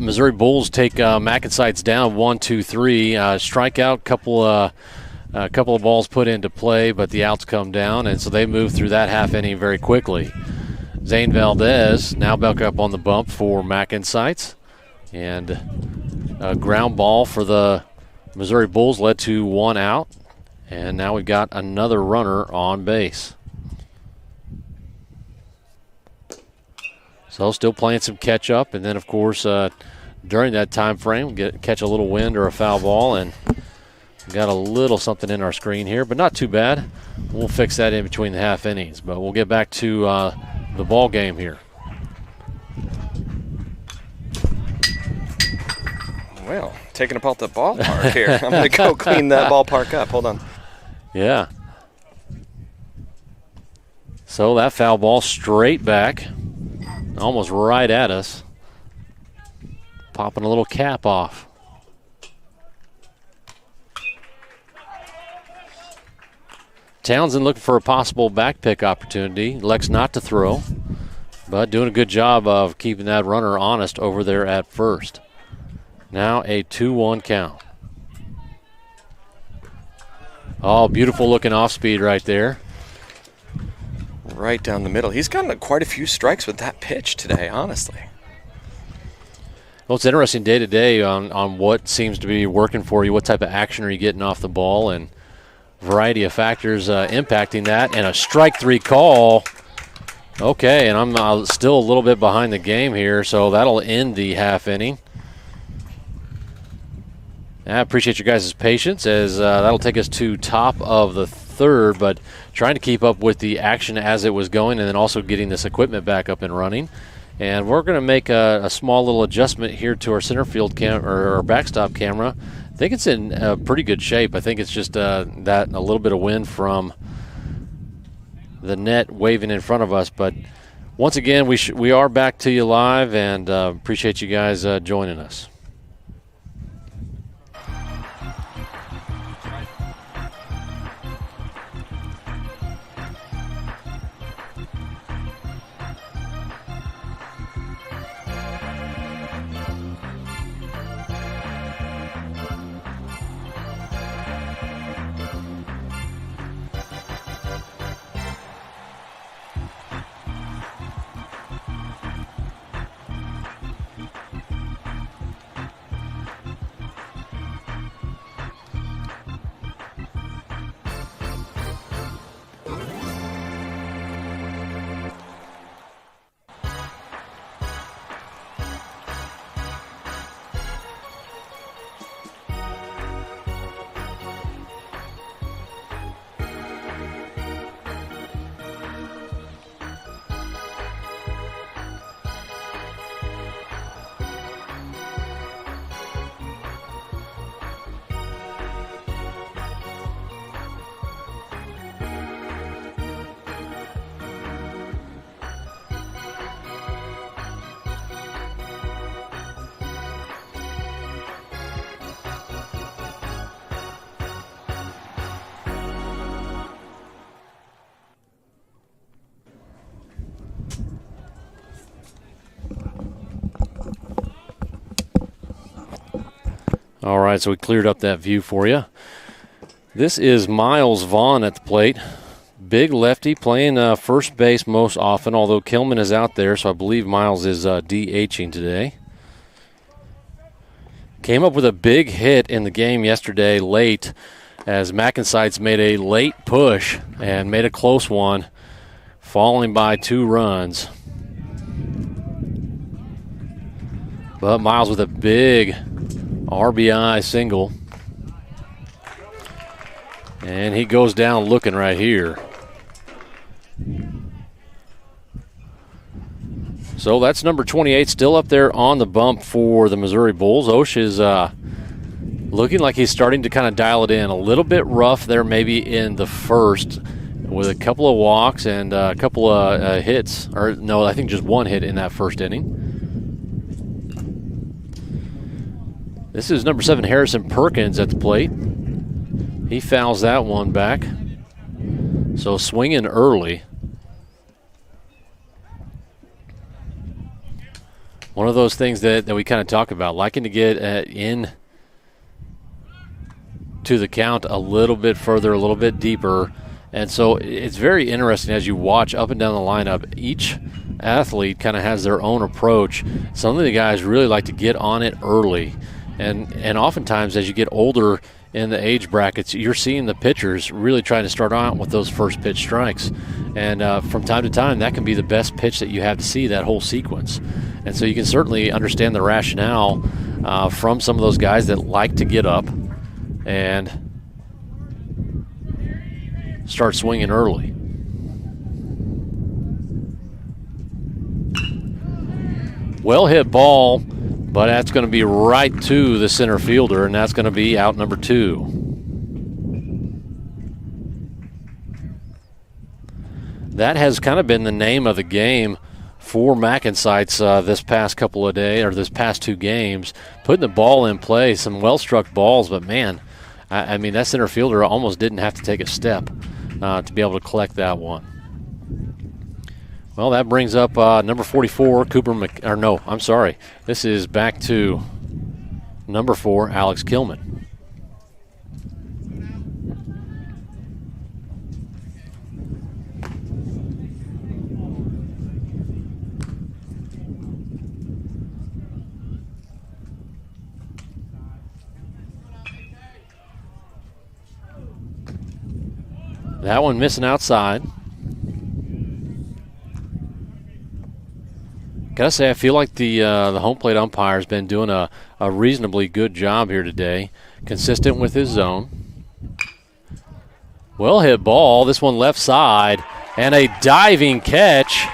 Missouri Bulls take MacNSeitz down 1-2-3. Strikeout, couple of balls put into play, but the outs come down, and so they move through that half inning very quickly. Zane Valdez now back up on the bump for MacNSeitz, and a ground ball for the Missouri Bulls led to 1 out, and now we've got another runner on base. So still playing some catch up, and then of course during that time frame catch a little wind or a foul ball, and got a little something in our screen here, but not too bad. We'll fix that in between the half innings, but we'll get back to the ball game here. Well, taking apart the ballpark here. I'm going to go clean that ballpark up. Hold on. Yeah. So that foul ball straight back, almost right at us. Popping a little cap off. Townsend looking for a possible back pick opportunity. Elects not to throw, but doing a good job of keeping that runner honest over there at first. Now a 2-1 count. Oh, beautiful looking off speed right there. Right down the middle. He's gotten quite a few strikes with that pitch today, honestly. Well, it's interesting day to day on what seems to be working for you, what type of action are you getting off the ball, and variety of factors impacting that. And a strike 3 call. Okay, and I'm still a little bit behind the game here, so that'll end the half inning. I appreciate your guys' patience, as that'll take us to top of the third, but trying to keep up with the action as it was going, and then also getting this equipment back up and running. And we're going to make a small little adjustment here to our center field or our backstop camera. I think it's in pretty good shape. I think it's just that a little bit of wind from the net waving in front of us. But once again, we are back to you live, and appreciate you guys joining us. All right, so we cleared up that view for you. This is Miles Vaughn at the plate. Big lefty, playing first base most often, although Kilman is out there, so I believe Miles is DHing today. Came up with a big hit in the game yesterday late, as MacNSeitz made a late push and made a close one, falling by 2 runs. But Miles with a big RBI single. And he goes down looking right here. So that's number 28 still up there on the bump for the Missouri Bulls. Osh is looking like he's starting to kind of dial it in. A little bit rough there maybe in the first with a couple of walks and a couple of hits. Or no, I think just 1 hit in that first inning. This is number 7, Harrison Perkins at the plate. He fouls that one back. So swinging early. one of those things that we kind of talk about, liking to get in to the count a little bit further, a little bit deeper. And so it's very interesting as you watch up and down the lineup. Each athlete kind of has their own approach. Some of the guys really like to get on it early. And oftentimes as you get older in the age brackets, you're seeing the pitchers really trying to start out with those first pitch strikes. And from time to time, that can be the best pitch that you have to see that whole sequence. And so you can certainly understand the rationale from some of those guys that like to get up and start swinging early. Well hit ball, but that's going to be right to the center fielder, and that's going to be out number 2. That has kind of been the name of the game for MacNSeitz this past couple of days, or this past 2 games, putting the ball in play, some well-struck balls, but man, I mean, that center fielder almost didn't have to take a step to be able to collect that one. Well, that brings up number 44, this is back to number 4, Alex Kilman. That one missing outside. Gotta say, I feel like the home plate umpire has been doing a reasonably good job here today, consistent with his zone. Well hit ball, this one left side, and a diving catch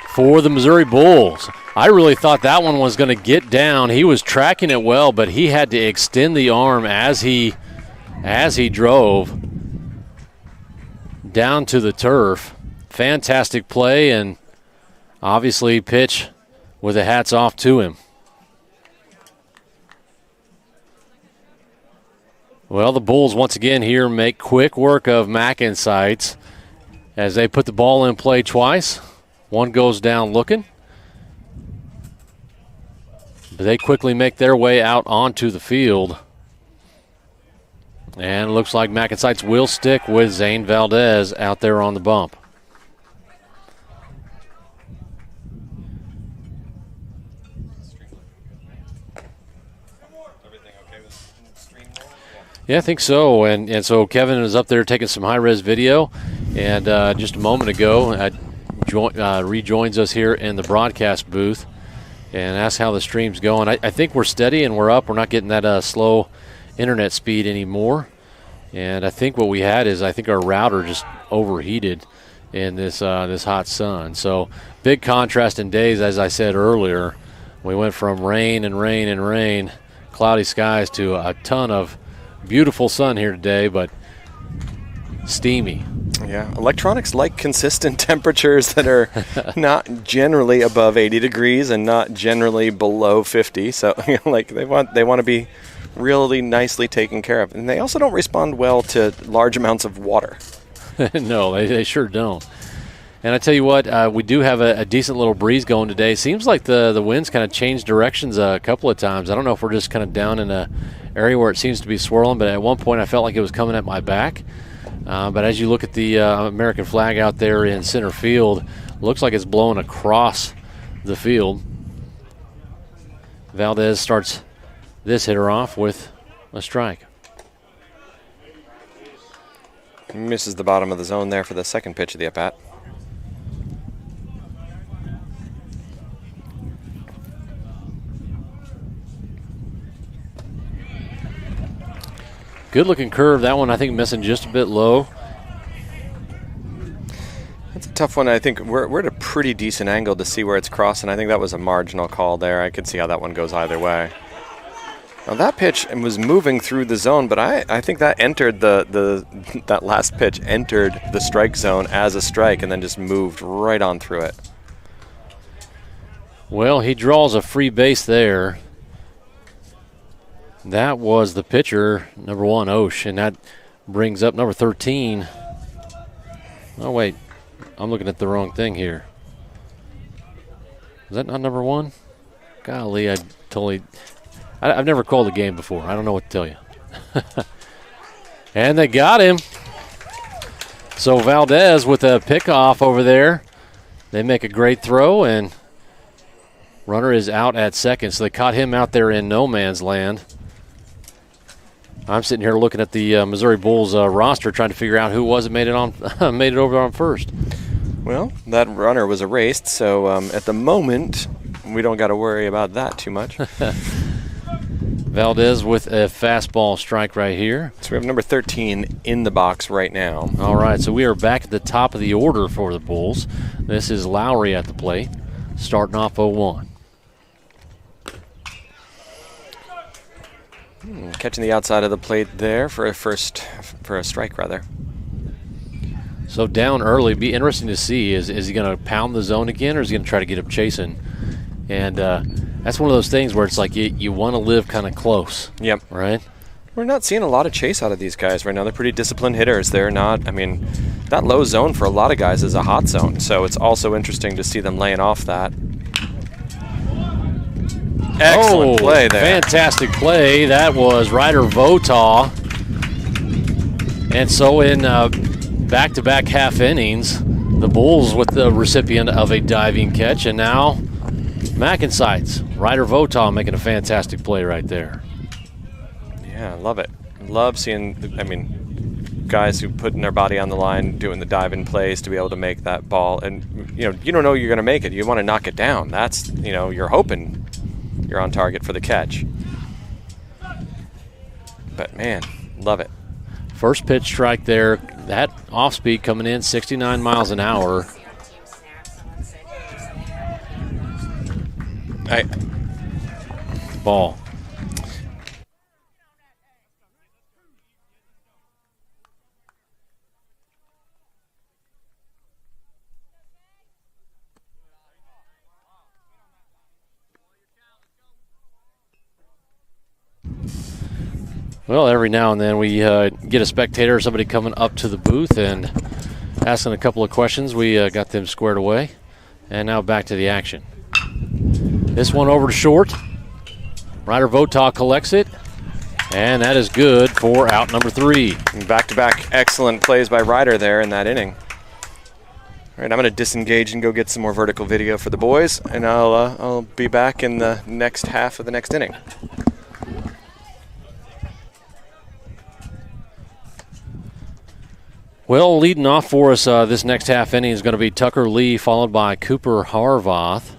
for the Missouri Bulls. I really thought that one was going to get down. He was tracking it well, but he had to extend the arm as he drove down to the turf. Fantastic play, and obviously pitch with the hats off to him. Well, the Bulls once again here make quick work of MacNSeitz as they put the ball in play twice. One goes down looking. But they quickly make their way out onto the field. And it looks like MacNSeitz will stick with Zane Valdez out there on the bump. Yeah, I think so. And so Kevin is up there taking some high-res video. And just a moment ago, rejoins us here in the broadcast booth and asks how the stream's going. I think we're steady and we're up. We're not getting that slow internet speed anymore. And I think what we had is I think our router just overheated in this hot sun. So big contrast in days, as I said earlier. We went from rain and rain and rain, cloudy skies, to a ton of beautiful sun here today, but steamy. Yeah, electronics like consistent temperatures that are not generally above 80 degrees and not generally below 50. So like they want to be really nicely taken care of. And they also don't respond well to large amounts of water. No, they sure don't. And I tell you what, we do have a decent little breeze going today. Seems like the wind's kind of changed directions a couple of times. I don't know if we're just kind of down in an area where it seems to be swirling, but at one point I felt like it was coming at my back. But as you look at the American flag out there in center field, looks like it's blowing across the field. Valdez starts this hitter off with a strike. Misses the bottom of the zone there for the second pitch of the at-bat. Good looking curve. That one I think missing just a bit low. That's a tough one. I think we're at a pretty decent angle to see where it's crossing. I think that was a marginal call there. I could see how that one goes either way. Now that pitch was moving through the zone, but I think that entered that last pitch entered the strike zone as a strike and then just moved right on through it. Well, he draws a free base there. That was the pitcher, number 1, Osh, and that brings up number 13. Oh, wait, I'm looking at the wrong thing here. Is that not number 1? Golly, I've never called a game before. I don't know what to tell you. And they got him. So Valdez with a pickoff over there. They make a great throw, and runner is out at second. So they caught him out there in no man's land. I'm sitting here looking at the Missouri Bulls roster, trying to figure out who was it made it on, made it over on first. Well, that runner was erased, so at the moment, we don't got to worry about that too much. Valdez with a fastball strike right here. So we have number 13 in the box right now. All right, so we are back at the top of the order for the Bulls. This is Lowry at the plate, starting off 0-1. Catching the outside of the plate there for a strike rather. So down early, be interesting to see. Is he going to pound the zone again, or is he going to try to get him chasing? And that's one of those things where it's like you want to live kind of close. Yep. Right? We're not seeing a lot of chase out of these guys right now. They're pretty disciplined hitters. They're not, I mean, that low zone for a lot of guys is a hot zone. So it's also interesting to see them laying off that. Excellent play there. Fantastic play. That was Ryder Votaw. And so in back-to-back half innings, the Bulls with the recipient of a diving catch, and now MacNSeitz, Ryder Votaw making a fantastic play right there. Yeah, I love it. Love seeing, I mean, guys who putting their body on the line, doing the diving plays to be able to make that ball. And, you don't know you're going to make it. You want to knock it down. That's, you're hoping you're on target for the catch. But, man, love it. First pitch strike there. That off-speed coming in, 69 miles an hour. Ball. Well, every now and then we get a spectator or somebody coming up to the booth and asking a couple of questions. We got them squared away. And now back to the action. This one over to short. Ryder Votaw collects it. And that is good for out number 3. Back-to-back excellent plays by Ryder there in that inning. All right, I'm going to disengage and go get some more vertical video for the boys, and I'll be back in the next half of the next inning. Well, leading off for us this next half inning is going to be Tucker Lee, followed by Cooper Harvath.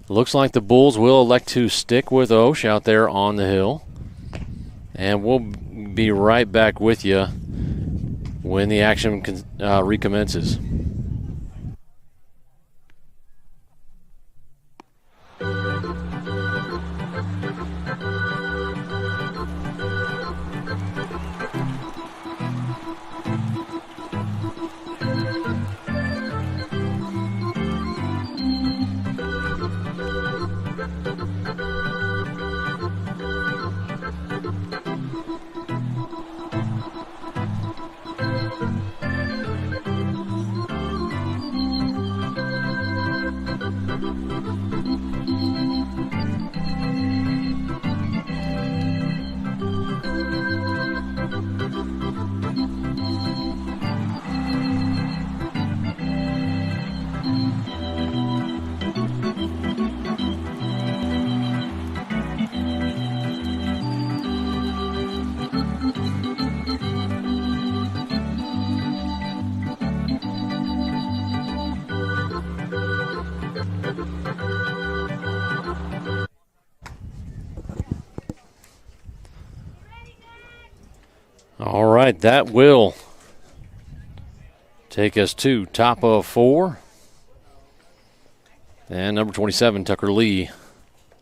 Looks like the Bulls will elect to stick with Osh out there on the hill. And we'll be right back with you when the action recommences. All right, that will take us to top of 4. And number 27, Tucker Lee,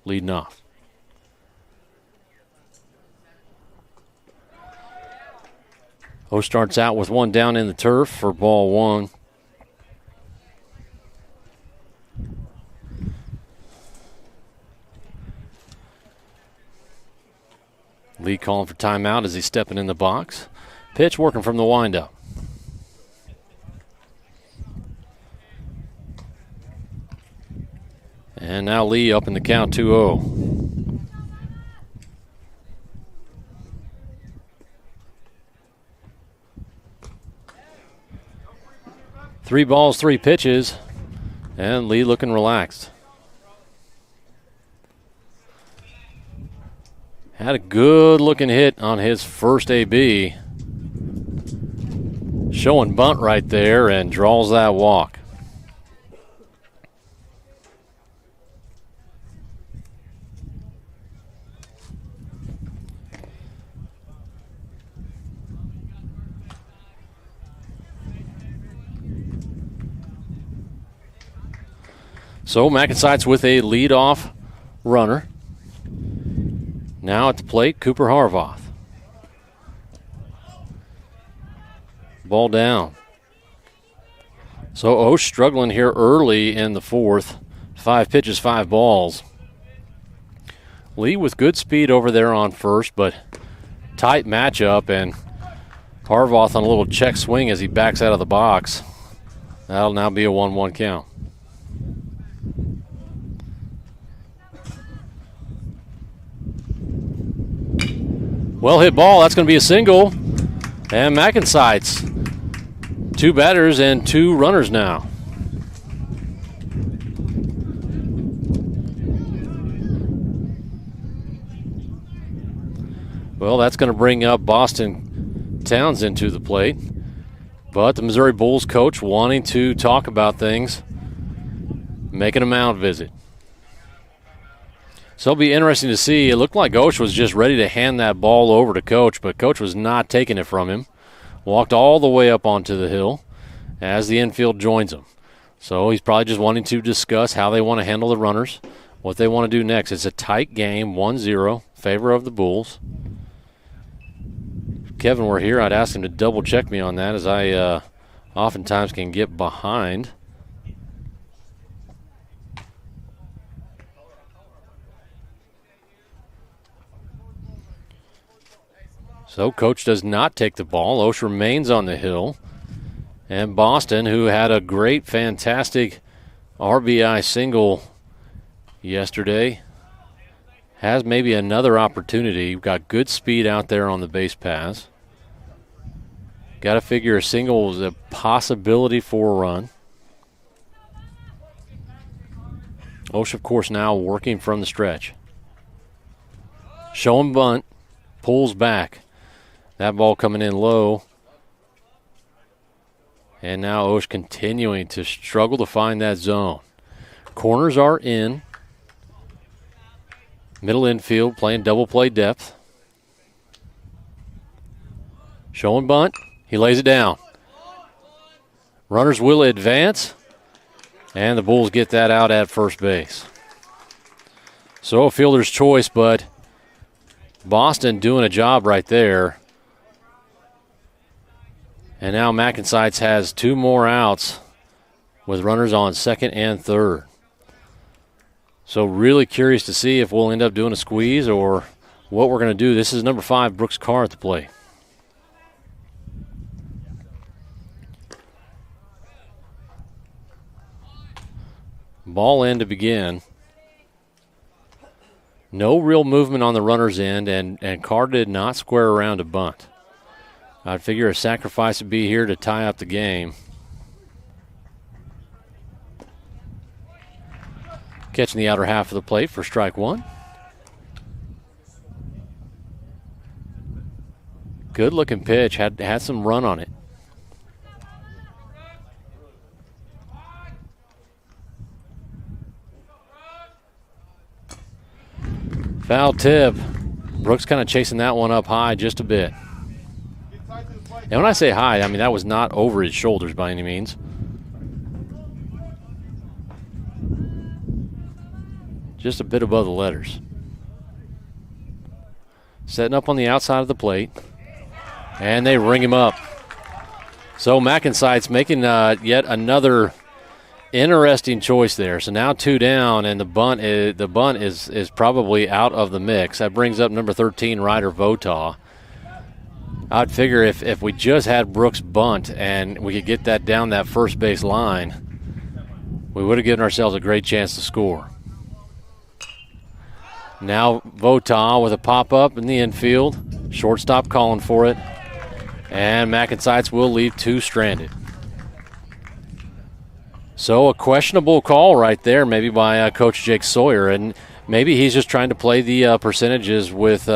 leading off. O starts out with one down in the turf for ball 1. Lee calling for timeout as he's stepping in the box. Pitch working from the windup. And now Lee up in the count 2-0. Three balls, three pitches, and Lee looking relaxed. Had a good looking hit on his first AB. Showing bunt right there and draws that walk. So MacNSeitz with a leadoff runner. Now at the plate, Cooper Harvoth. Ball down. So Osh struggling here early in the fourth. 5 pitches, 5 balls. Lee with good speed over there on first, but tight matchup, and Harvoth on a little check swing as he backs out of the box. That'll now be a 1-1 count. Well hit ball, that's going to be a single. And MacNSeitz, 2 batters and 2 runners now. Well, that's going to bring up Boston Townsend to the plate. But the Missouri Bulls coach wanting to talk about things, making a mound visit. So it'll be interesting to see. It looked like Osh was just ready to hand that ball over to Coach, but Coach was not taking it from him. Walked all the way up onto the hill as the infield joins him. So he's probably just wanting to discuss how they want to handle the runners, what they want to do next. It's a tight game, 1-0, favor of the Bulls. If Kevin were here, I'd ask him to double check me on that, as I oftentimes can get behind. So Coach does not take the ball. Osh remains on the hill. And Boston, who had a great, fantastic RBI single yesterday, has maybe another opportunity. Got good speed out there on the base paths. Got to figure a single is a possibility for a run. Osh, of course, now working from the stretch. Showing bunt, pulls back. That ball coming in low. And now Osh continuing to struggle to find that zone. Corners are in. Middle infield playing double play depth. Showing bunt. He lays it down. Runners will advance. And the Bulls get that out at first base. So a fielder's choice, but Boston doing a job right there. And now MacNSeitz has 2 more outs with runners on second and third. So really curious to see if we'll end up doing a squeeze or what we're going to do. This is number 5, Brooks Carr at the plate. Ball in to begin. No real movement on the runner's end, and Carr did not square around to bunt. I'd figure a sacrifice would be here to tie up the game. Catching the outer half of the plate for strike 1. Good looking pitch, had some run on it. Foul tip. Brooks kind of chasing that one up high just a bit. And when I say high, I mean that was not over his shoulders by any means. Just a bit above the letters. Setting up on the outside of the plate. And they ring him up. So MacNSeitz making yet another interesting choice there. So now 2 down, and the bunt is probably out of the mix. That brings up number 13, Ryder Votaw. I'd figure if we just had Brooks bunt and we could get that down that first base line, we would have given ourselves a great chance to score. Now Vota with a pop-up in the infield. Shortstop calling for it. And MacNSeitz will leave 2 stranded. So a questionable call right there maybe by Coach Jake Sawyer. And maybe he's just trying to play the percentages with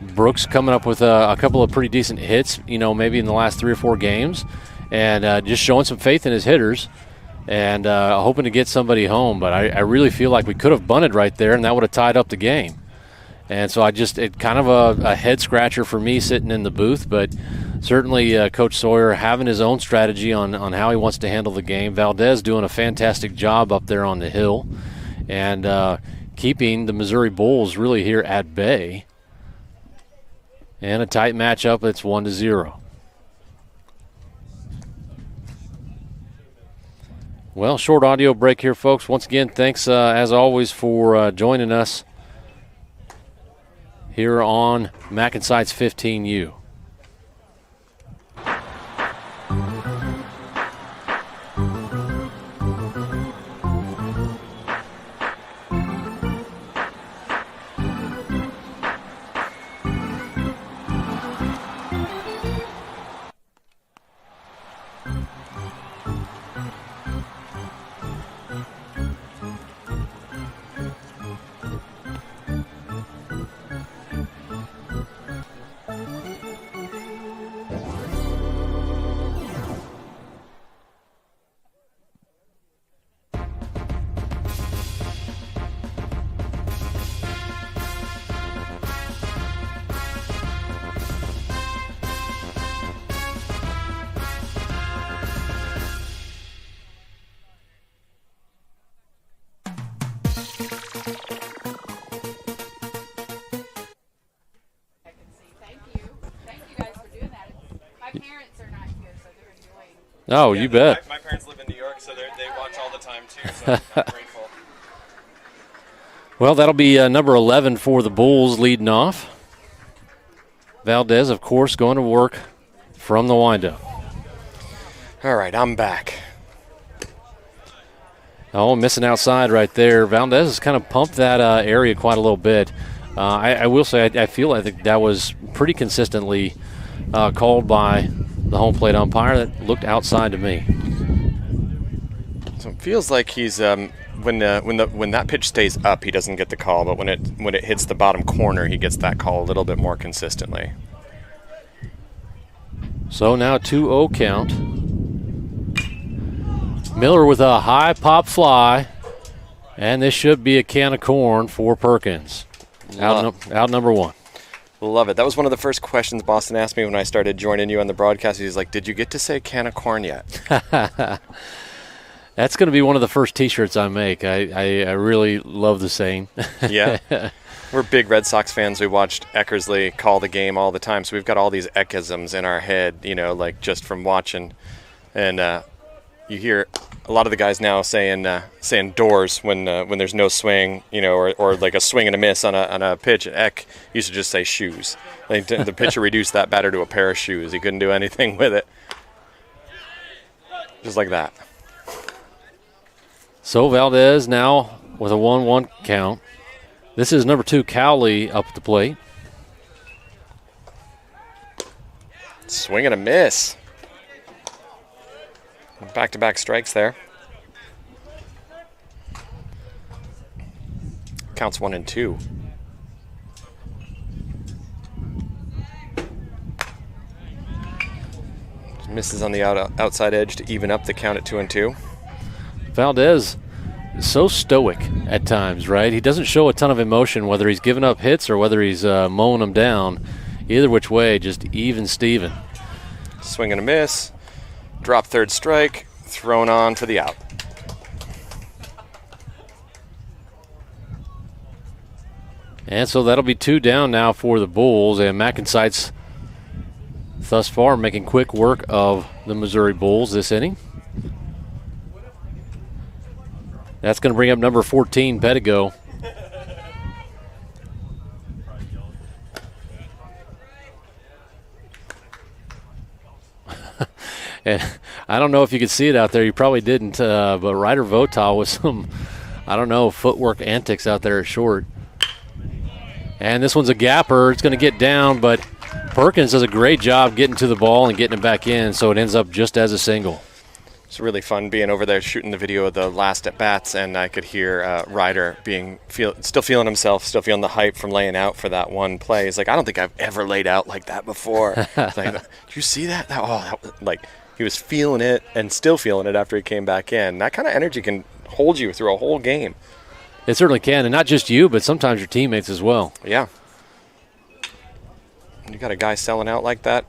Brooks coming up with a couple of pretty decent hits, maybe in the last 3 or 4 games. And just showing some faith in his hitters and hoping to get somebody home. But I really feel like we could have bunted right there, and that would have tied up the game. And so it kind of a head-scratcher for me sitting in the booth. But certainly Coach Sawyer having his own strategy on how he wants to handle the game. Valdez doing a fantastic job up there on the hill and keeping the Missouri Bulls really here at bay. And a tight matchup, it's 1-0. Well, short audio break here, folks. Once again, thanks as always for joining us here on MacNSeitz 15U. Oh, yeah, you bet. My parents live in New York, so they watch all the time, too, so I'm grateful. Well, that'll be number 11 for the Bulls leading off. Valdez, of course, going to work from the windup. All right, I'm back. Oh, missing outside right there. Valdez has kind of pumped that area quite a little bit. I will say I feel like that was pretty consistently called by the home plate umpire. That looked outside to me. So it feels like he's when that pitch stays up, he doesn't get the call, but when it hits the bottom corner, he gets that call a little bit more consistently. So now 2-0 count. Miller with a high pop fly, and this should be a can of corn for Perkins. Out number 1. Love it. That was one of the first questions Boston asked me when I started joining you on the broadcast. He's like, "Did you get to say can of corn yet?" That's going to be one of the first T-shirts I make. I really love the saying. Yeah. We're big Red Sox fans. We watched Eckersley call the game all the time, so we've got all these Eckisms in our head, like just from watching. And you hear a lot of the guys now saying doors when there's no swing, or like a swing and a miss on a pitch. Eck used to just say shoes. Like the pitcher reduced that batter to a pair of shoes. He couldn't do anything with it. Just like that. So Valdez now with a 1-1 count. This is number 2, Cowley, up at the plate. Swing and a miss. Back-to-back strikes there. Counts 1-2. Misses on the outside edge to even up the count at 2-2. Valdez is so stoic at times, right? He doesn't show a ton of emotion, whether he's giving up hits or whether he's mowing them down. Either which way, just even Steven. Swing and a miss. Drop third strike, thrown on for the out. And so that'll be 2 down now for the Bulls, and MacNSeitz thus far making quick work of the Missouri Bulls this inning. That's going to bring up number 14, Pedigo. And I don't know if you could see it out there. You probably didn't, but Ryder Votaw with some, footwork antics out there at short. And this one's a gapper. It's going to get down, but Perkins does a great job getting to the ball and getting it back in, so it ends up just as a single. It's really fun being over there shooting the video of the last at-bats, and I could hear Ryder still feeling himself, still feeling the hype from laying out for that one play. He's like, I don't think I've ever laid out like that before. Like, did you see that? He was feeling it and still feeling it after he came back in. That kind of energy can hold you through a whole game. It certainly can, and not just you, but sometimes your teammates as well. Yeah. You got a guy selling out like that,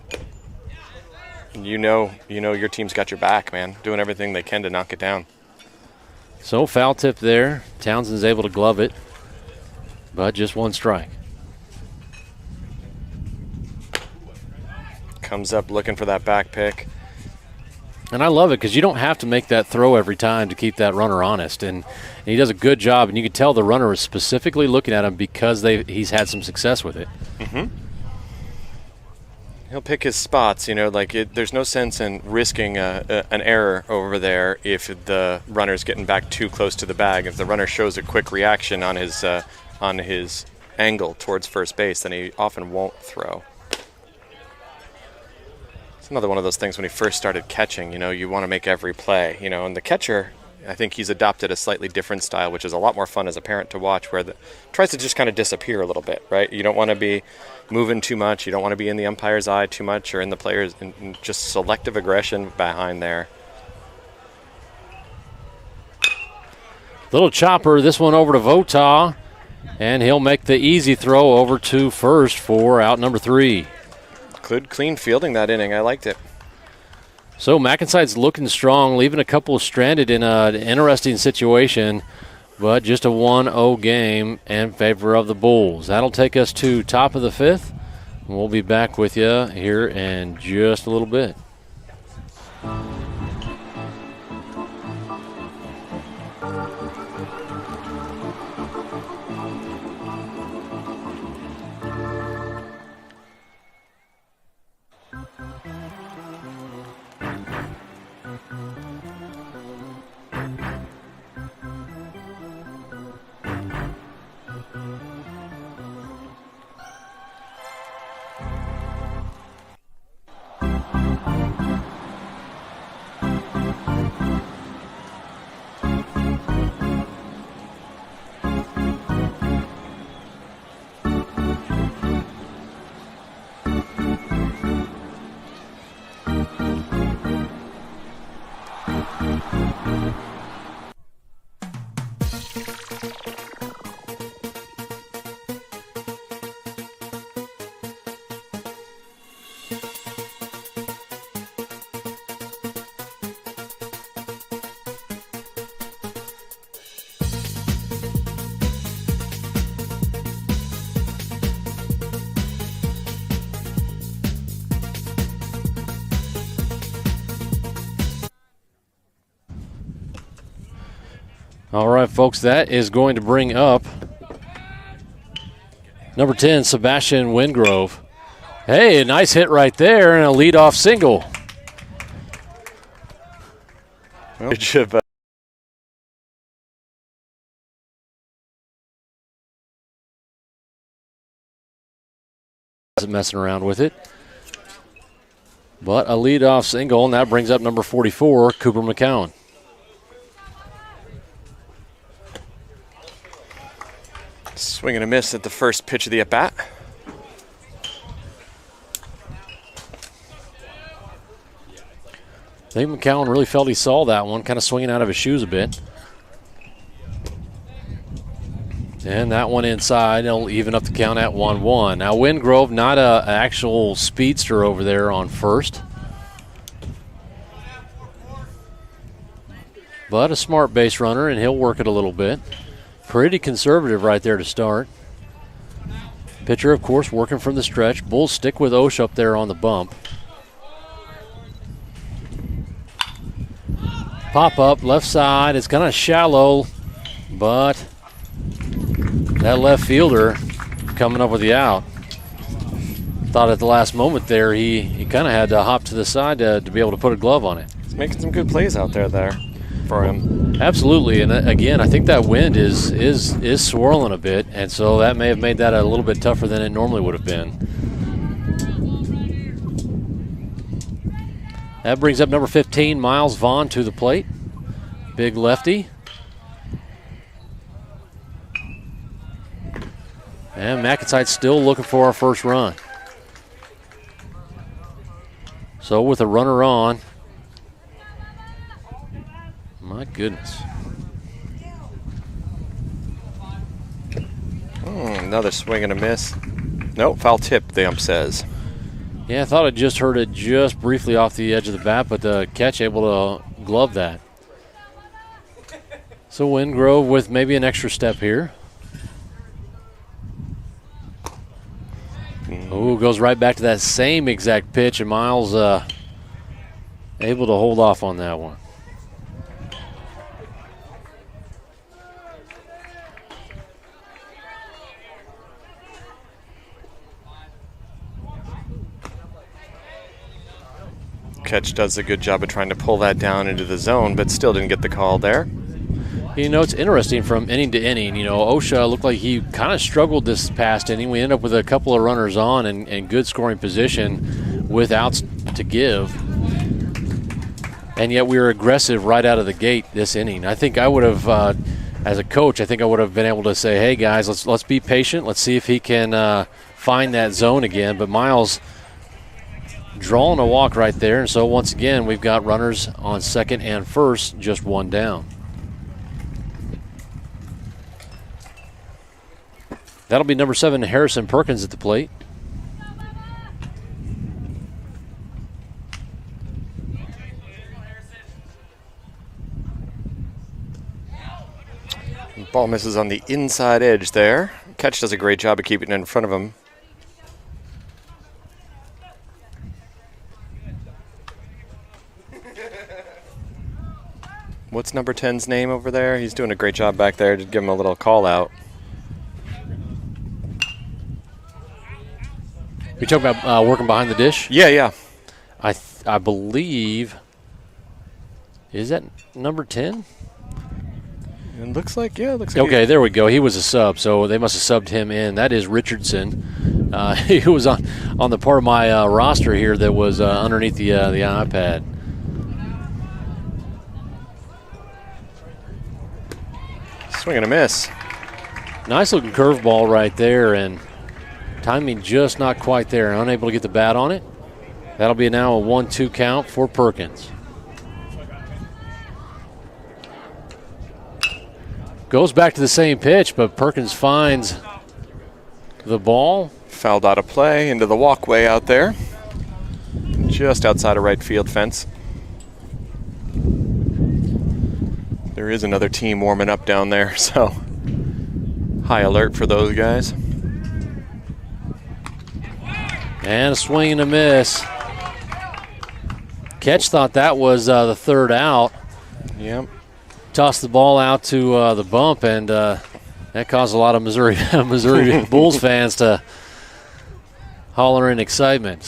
you know your team's got your back, man, doing everything they can to knock it down. So foul tip there. Townsend's able to glove it, but just one strike. Comes up looking for that back pick. And I love it because you don't have to make that throw every time to keep that runner honest. And he does a good job, and you can tell the runner is specifically looking at him because he's had some success with it. Mm-hmm. He'll pick his spots, there's no sense in risking an error over there if the runner's getting back too close to the bag. If the runner shows a quick reaction on his angle towards first base, then he often won't throw. It's another one of those things when he first started catching, you want to make every play, and the catcher, I think he's adopted a slightly different style, which is a lot more fun as a parent to watch, where tries to just kind of disappear a little bit, right? You don't want to be moving too much. You don't want to be in the umpire's eye too much or in the player's, and just selective aggression behind there. Little chopper, this one over to Votah, and he'll make the easy throw over to first for out number 3. Good clean fielding that inning. I liked it. So MacNSeitz looking strong, leaving a couple stranded in an interesting situation, but just a 1-0 game in favor of the Bulls. That'll take us to top of the 5th. We'll be back with you here in just a little bit. All right, folks, that is going to bring up number 10, Sebastian Wingrove. Hey, a nice hit right there and a leadoff single. Well, isn't messing around with it. But a leadoff single, and that brings up number 44, Cooper McCowan. Swing and a miss at the first pitch of the at-bat. I think McCowan really felt he saw that one, kind of swinging out of his shoes a bit. And that one inside, it'll even up the count at 1-1. Now Wingrove, not an actual speedster over there on first, but a smart base runner, and he'll work it a little bit. Pretty conservative right there to start. Pitcher, of course, working from the stretch. Bulls stick with Osh up there on the bump. Pop up, left side. It's kind of shallow, but that left fielder coming up with the out. Thought at the last moment there he kind of had to hop to the side to be able to put a glove on it. He's making some good plays out there. for him. Absolutely, and again, I think that wind is swirling a bit, and so that may have made that a little bit tougher than it normally would have been. That brings up number 15, Miles Vaughn, to the plate. Big lefty. And MacNSeitz still looking for our first run. So with a runner on, my goodness. Another swing and a miss. Nope, foul tip, the ump says. Yeah, I thought I just heard it just briefly off the edge of the bat, but the catch able to glove that. So Wingrove with maybe an extra step here. Ooh, goes right back to that same exact pitch, and Miles able to hold off on that one. Catch does a good job of trying to pull that down into the zone, but still didn't get the call there. You know, it's interesting from inning to inning. You know, Osha looked like he kind of struggled this past inning. We end up with a couple of runners on and good scoring position with outs to give. And yet we were aggressive right out of the gate this inning. I think I would have, as a coach, I think I would have been able to say, hey, guys, let's be patient. Let's see if he can find that zone again. But Miles drawing a walk right there. And so once again, we've got runners on second and first, just one down. That'll be number 7, Harrison Perkins, at the plate. Ball misses on the inside edge there. Catch does a great job of keeping it in front of him. What's number 10's name over there? He's doing a great job back there. Just give him a little call out. You talking about working behind the dish? Yeah. I believe, is that number 10? It looks like, yeah. Looks like okay, there we go. He was a sub, so they must have subbed him in. That is Richardson. He was on the part of my roster here that was underneath the iPad. Swing and a miss. Nice looking curveball right there, and timing just not quite there. Unable to get the bat on it. That'll be now a 1-2 count for Perkins. Goes back to the same pitch, but Perkins finds the ball. Fouled out of play into the walkway out there. Just outside of right field fence. There is another team warming up down there, so high alert for those guys. And a swing and a miss. Catch thought that was the third out. Yep. Tossed the ball out to the bump, and that caused a lot of Missouri Bulls fans to holler in excitement.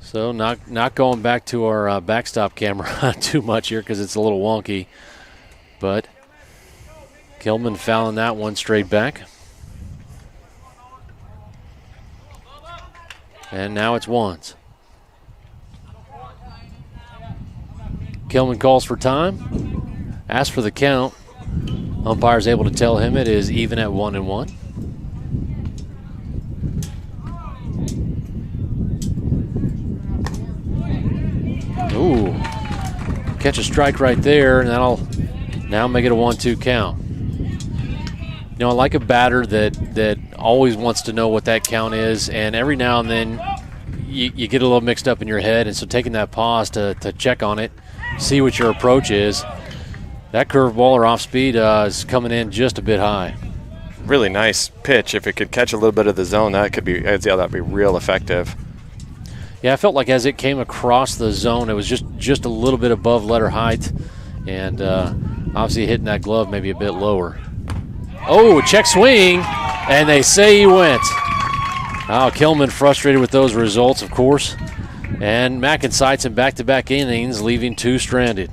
So not going back to our backstop camera too much here because it's a little wonky, but Kilman fouling that one straight back. And now it's ones. Kilman calls for time, asks for the count. Umpire's able to tell him it is even at 1-1. Ooh, catch a strike right there, and that'll now make it a 1-2 count. You know, I like a batter that always wants to know what that count is, and every now and then you get a little mixed up in your head, and so taking that pause to check on it, see what your approach is. That curveball or off speed is coming in just a bit high. Really nice pitch. If it could catch a little bit of the zone, that'd be real effective. Yeah, I felt like as it came across the zone, it was just a little bit above letter height, and obviously hitting that glove maybe a bit lower. Oh, check swing, and they say he went. Oh, Kilman frustrated with those results, of course. And MacNSeitz in back-to-back innings, leaving 2 stranded.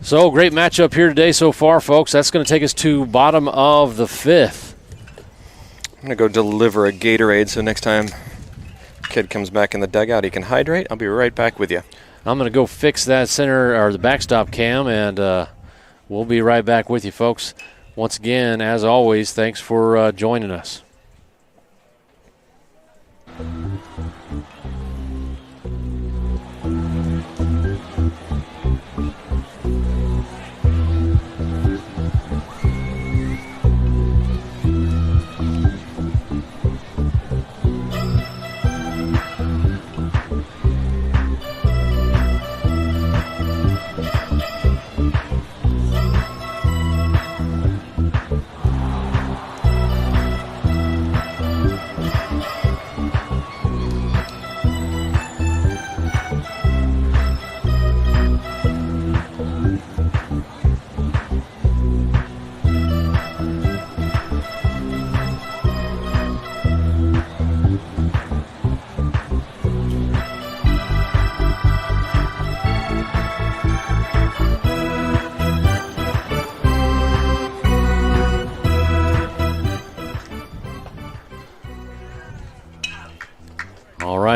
So, great matchup here today so far, folks. That's going to take us to bottom of the 5th. I'm going to go deliver a Gatorade so next time kid comes back in the dugout, he can hydrate. I'll be right back with you. I'm going to go fix that center or the backstop cam, and we'll be right back with you, folks. Once again, as always, thanks for joining us.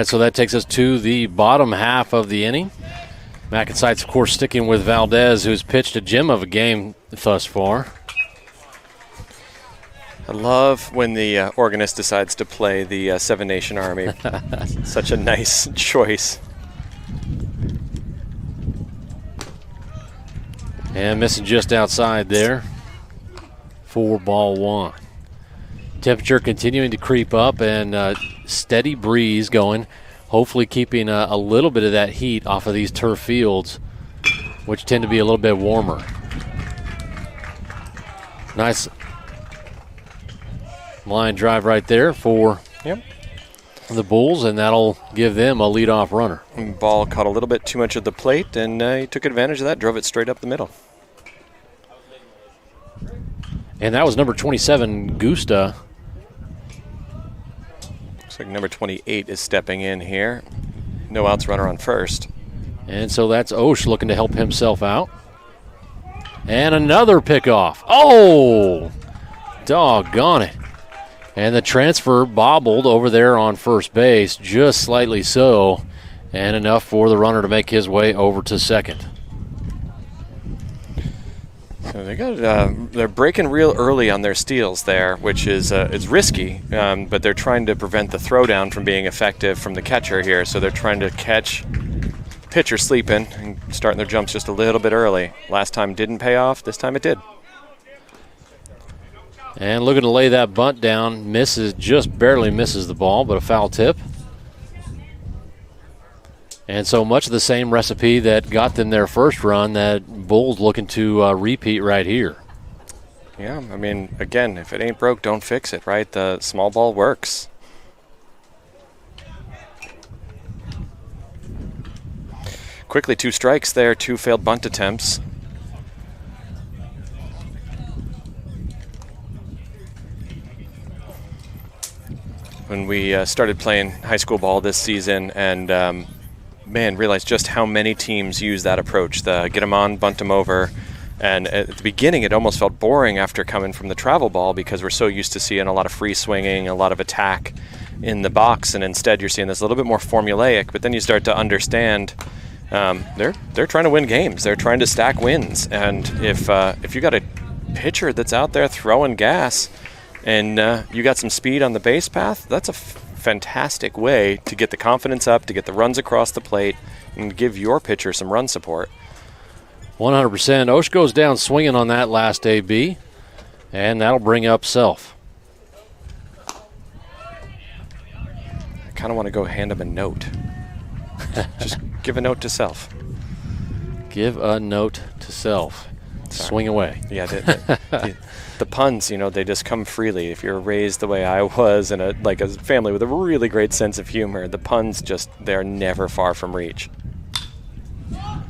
So that takes us to the bottom half of the inning. MacNSeitz, of course, sticking with Valdez, who's pitched a gem of a game thus far. I love when the organist decides to play the Seven Nation Army. Such a nice choice. And missing just outside there. 4-1. Temperature continuing to creep up, and steady breeze going, hopefully keeping a little bit of that heat off of these turf fields, which tend to be a little bit warmer. Nice line drive right there for the Bulls, and that'll give them a leadoff runner. Ball caught a little bit too much of the plate, and he took advantage of that, drove it straight up the middle. And that was number 27, Gusta. Looks like number 28 is stepping in here. No outs, runner on first. And so that's Osh looking to help himself out. And another pickoff. Oh, doggone it. And the transfer bobbled over there on first base, just slightly so, and enough for the runner to make his way over to second. So they're breaking real early on their steals there, which is risky, but they're trying to prevent the throwdown from being effective from the catcher here. So they're trying to catch pitcher sleeping and starting their jumps just a little bit early. Last time didn't pay off. This time it did. And looking to lay that bunt down, just barely misses the ball, but a foul tip. And so much of the same recipe that got them their first run that Bulls looking to repeat right here. Yeah, I mean, again, if it ain't broke, don't fix it, right? The small ball works. Quickly, 2 strikes there, 2 failed bunt attempts. When we started playing high school ball this season, and man, realized just how many teams use that approach. Get them on, bunt them over. And at the beginning, it almost felt boring after coming from the travel ball because we're so used to seeing a lot of free swinging, a lot of attack in the box. And instead, you're seeing this a little bit more formulaic. But then you start to understand they're trying to win games. They're trying to stack wins. And if you got a pitcher that's out there throwing gas and you got some speed on the base path, that's a fantastic way to get the confidence up, to get the runs across the plate, and give your pitcher some run support. 100%. Osh goes down swinging on that last AB, and that'll bring up Self. I kind of want to go hand him a note. Just give a note to Self. Give a note to Self. Sorry. Swing away. Yeah, the puns, they just come freely. If you're raised the way I was in a family with a really great sense of humor, the puns they're never far from reach.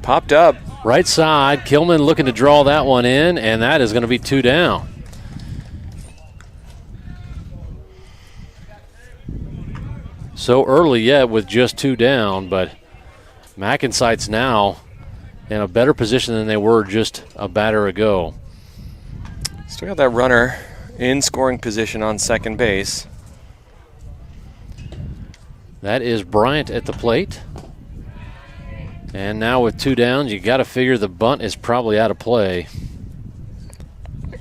Popped up. Right side, Kilman looking to draw that one in, and that is going to be 2 down. so early yet with just 2 down, but MacNSeitz now in a better position than they were just a batter ago. Still got that runner in scoring position on second base. That is Bryant at the plate. And now with 2 downs, you got to figure the bunt is probably out of play.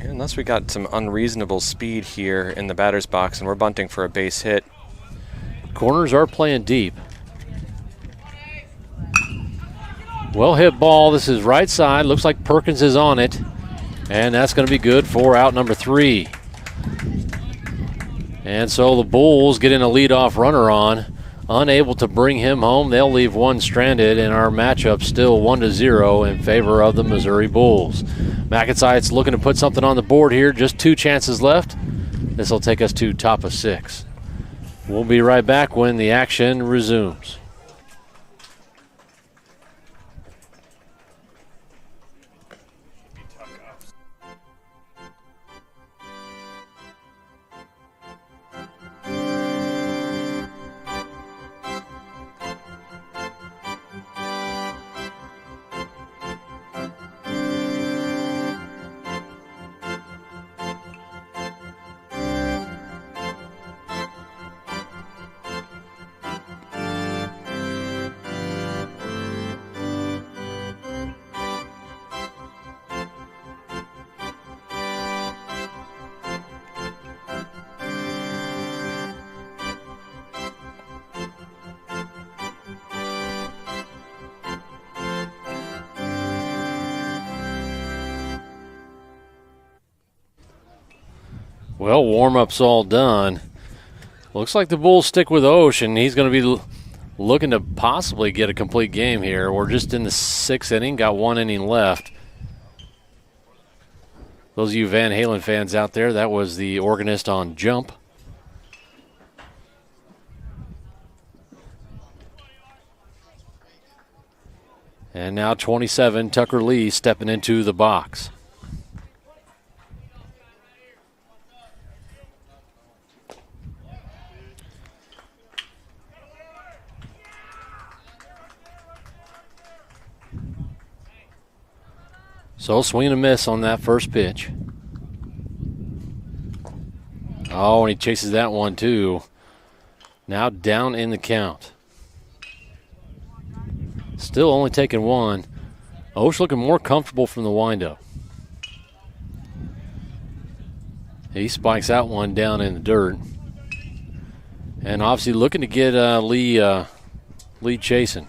Unless we got some unreasonable speed here in the batter's box and we're bunting for a base hit. Corners are playing deep. Well hit ball. This is right side. Looks like Perkins is on it. And that's going to be good for out number 3. And so the Bulls get in a leadoff runner on. Unable to bring him home. They'll leave one stranded, and our matchup still 1-0 in favor of the Missouri Bulls. MacNSeitz looking to put something on the board here. Just 2 chances left. This will take us to top of 6. We'll be right back when the action resumes. Well, warm-up's all done. Looks like the Bulls stick with Osh, and he's going to be looking to possibly get a complete game here. We're just in the 6th inning, got 1 inning left. Those of you Van Halen fans out there, that was the organist on Jump. And now 27, Tucker Lee stepping into the box. So swing and a miss on that first pitch. Oh, and he chases that one too. Now down in the count. Still only taking 1. Osh looking more comfortable from the windup. He spikes out one down in the dirt. And obviously looking to get Lee chasing.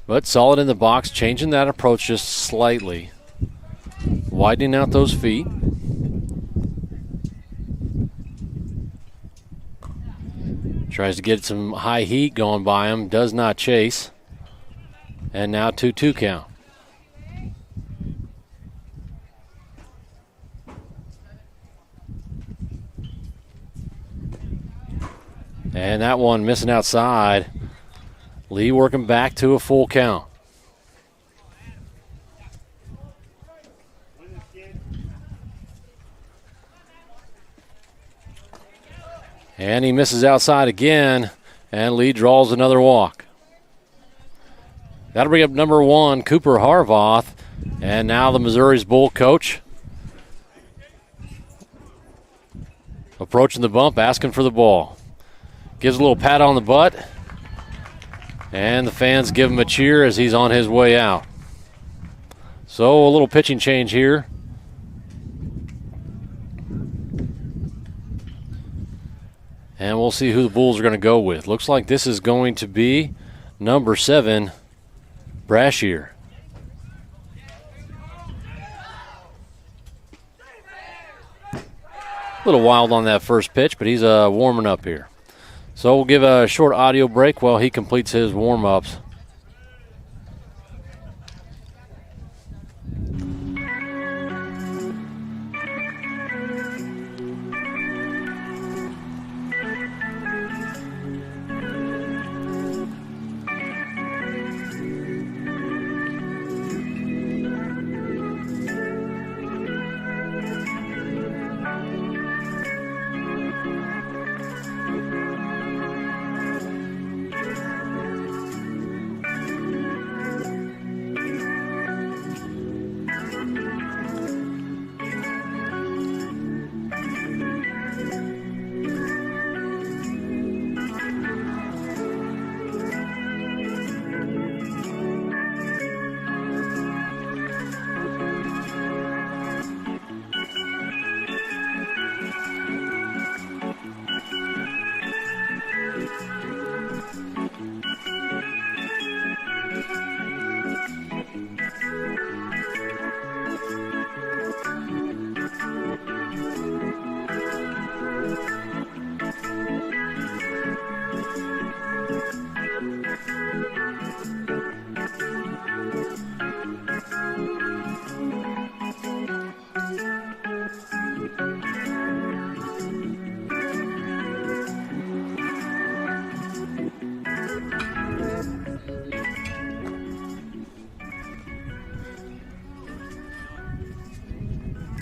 But solid in the box, changing that approach just slightly. Widening out those feet. Tries to get some high heat going by him, does not chase. And now 2-2 count. And that one missing outside. Lee working back to a full count. And he misses outside again, and Lee draws another walk. That'll bring up number 1, Cooper Harvoth, and now the Missouri's Bull coach approaching the bump, asking for the ball. Gives a little pat on the butt. And the fans give him a cheer as he's on his way out. So a little pitching change here. And we'll see who the Bulls are going to go with. Looks like this is going to be number 7, Brashear. A little wild on that first pitch, but he's warming up here. So we'll give a short audio break while he completes his warm-ups.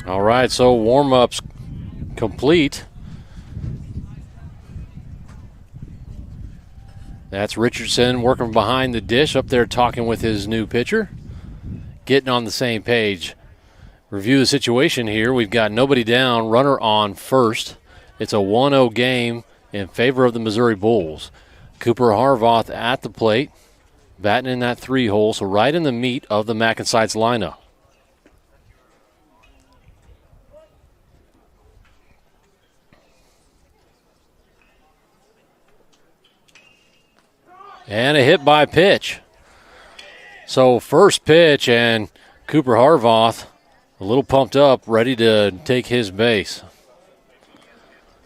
All right, so warm-ups complete. That's Richardson working behind the dish up there talking with his new pitcher, getting on the same page. Review the situation here. We've got nobody down, runner on first. It's a 1-0 game in favor of the Missouri Bulls. Cooper Harvoth at the plate, batting in that 3-hole, so right in the meat of the MacNSeitz lineup. And a hit by pitch. So first pitch, and Cooper Harvoth a little pumped up, ready to take his base.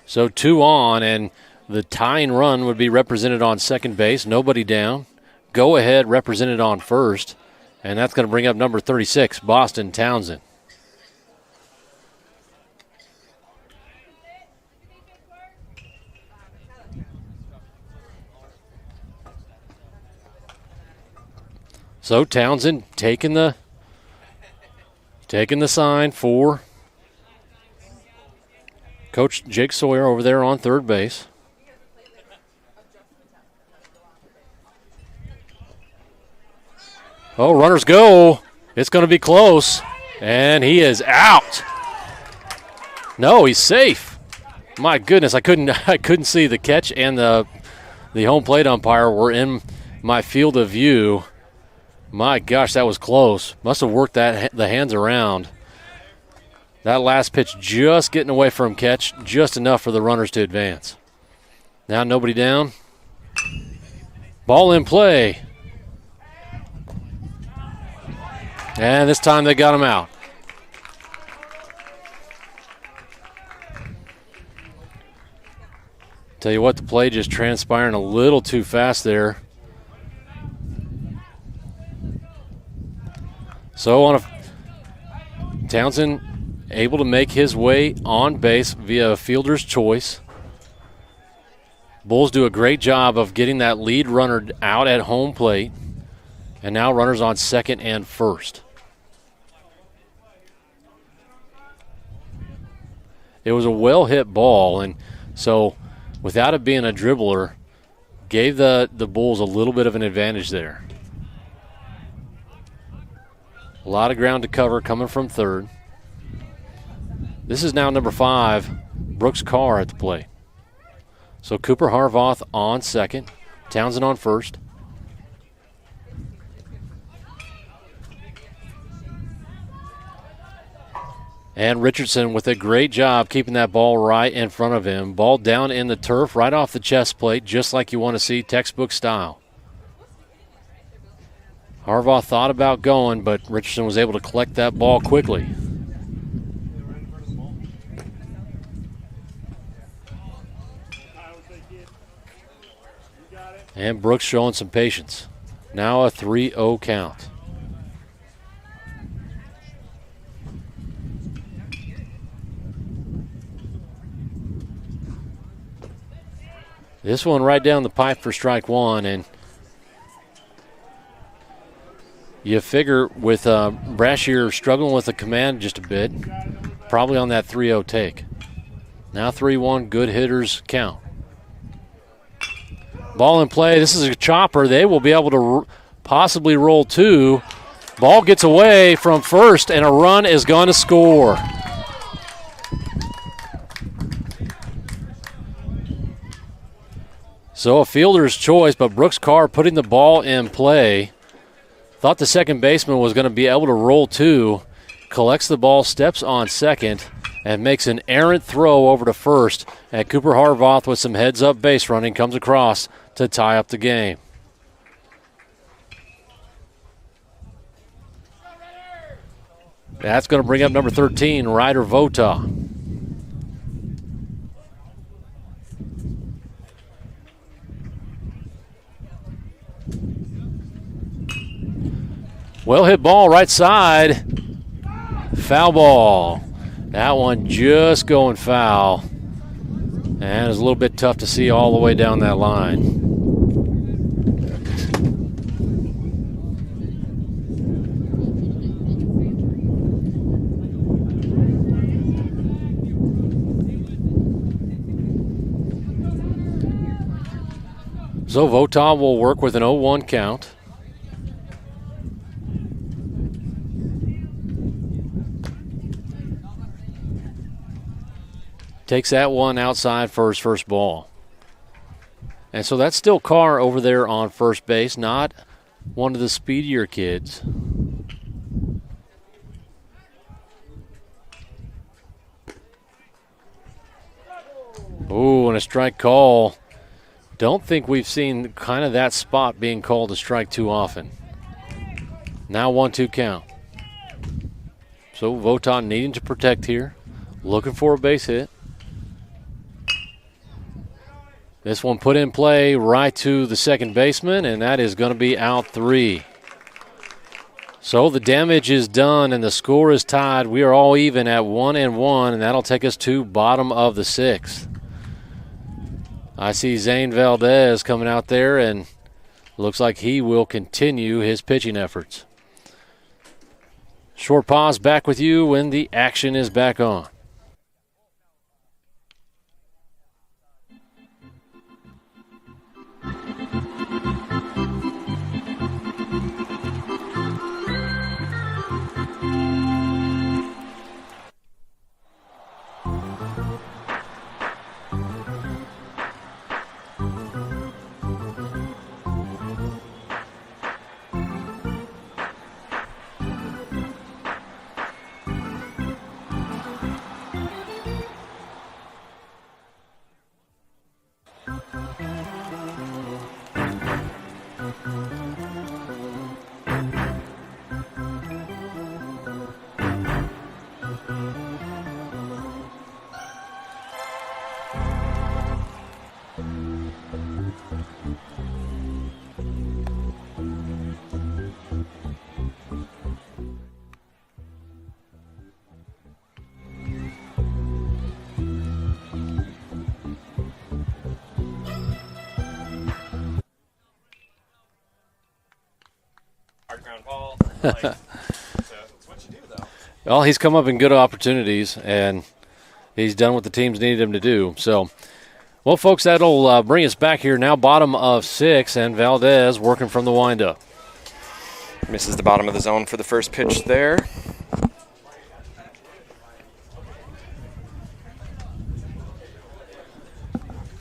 So 2 on, and the tying run would be represented on second base. Nobody down. Go ahead represented on first, and that's going to bring up number 36, Boston Townsend. So Townsend taking the sign for Coach Jake Sawyer over there on third base. Oh, runners go. It's going to be close, and he is out. No, he's safe. My goodness, I couldn't see the catch, and the home plate umpire were in my field of view. My gosh, that was close. Must have worked the hands around. That last pitch just getting away from catch, just enough for the runners to advance. Now nobody down. Ball in play. And this time they got him out. Tell you what, the play just transpiring a little too fast there. So Townsend able to make his way on base via fielder's choice. Bulls do a great job of getting that lead runner out at home plate. And now runners on second and first. It was a well-hit ball, and so without it being a dribbler, gave the Bulls a little bit of an advantage there. A lot of ground to cover coming from third. This is now number 5, Brooks Carr at the plate. So Cooper Harvoth on second, Townsend on first. And Richardson with a great job keeping that ball right in front of him. Ball down in the turf, right off the chest plate, just like you want to see, textbook style. Harvoth thought about going, but Richardson was able to collect that ball quickly. And Brooks showing some patience. Now a 3-0 count. This one right down the pipe for strike one, and you figure with Brashear struggling with the command just a bit, probably on that 3-0 take. Now 3-1, good hitters count. Ball in play. This is a chopper. They will be able to possibly roll 2. Ball gets away from first, and a run is going to score. So a fielder's choice, but Brooks Carr putting the ball in play. Thought the second baseman was going to be able to roll 2. Collects the ball, steps on second, and makes an errant throw over to first. And Cooper Harvoth with some heads-up base running comes across to tie up the game. That's going to bring up number 13, Ryder Vota. Well hit ball right side. Foul ball. That one just going foul. And it's a little bit tough to see all the way down that line. So Votaw will work with an 0-1 count. Takes that one outside for his first ball. And so that's still Carr over there on first base, not one of the speedier kids. Ooh, and a strike call. Don't think we've seen kind of that spot being called a strike too often. Now 1-2 count. So Votaw needing to protect here. Looking for a base hit. This one put in play right to the second baseman, and that is going to be out 3. So the damage is done, and the score is tied. We are all even at 1-1, and that'll take us to bottom of the 6th. I see Zane Valdez coming out there, and looks like he will continue his pitching efforts. Short pause, back with you when the action is back on. Well, he's come up in good opportunities, and he's done what the teams needed him to do. So, well, folks, that'll bring us back here now, bottom of 6, and Valdez working from the windup. Misses the bottom of the zone for the first pitch there.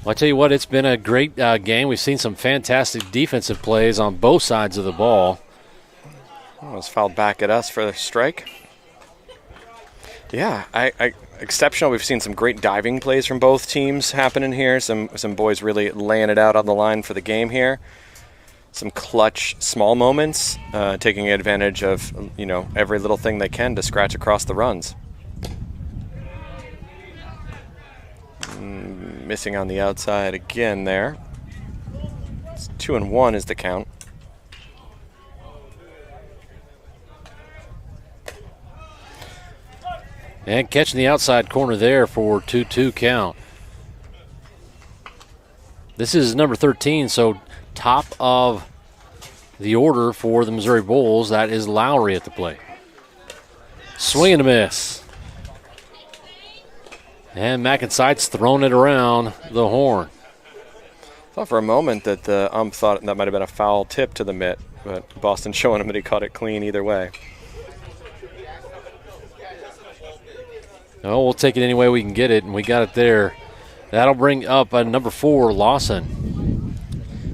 Well, I tell you what, it's been a great game. We've seen some fantastic defensive plays on both sides of the ball. Oh, it was fouled back at us for the strike. Yeah, exceptional. We've seen some great diving plays from both teams happening here. Some boys really laying it out on the line for the game here. Some clutch small moments, taking advantage of every little thing they can to scratch across the runs. Missing on the outside again there. It's 2-1 is the count. And catching the outside corner there for 2-2 count. This is number 13, so top of the order for the Missouri Bulls. That is Lowry at the plate. Swing and a miss. And MacNSeitz throwing it around the horn. I thought for a moment that the ump thought that might have been a foul tip to the mitt, but Boston showing him that he caught it clean either way. Oh, we'll take it any way we can get it, and we got it there. That'll bring up number 4, Lawson.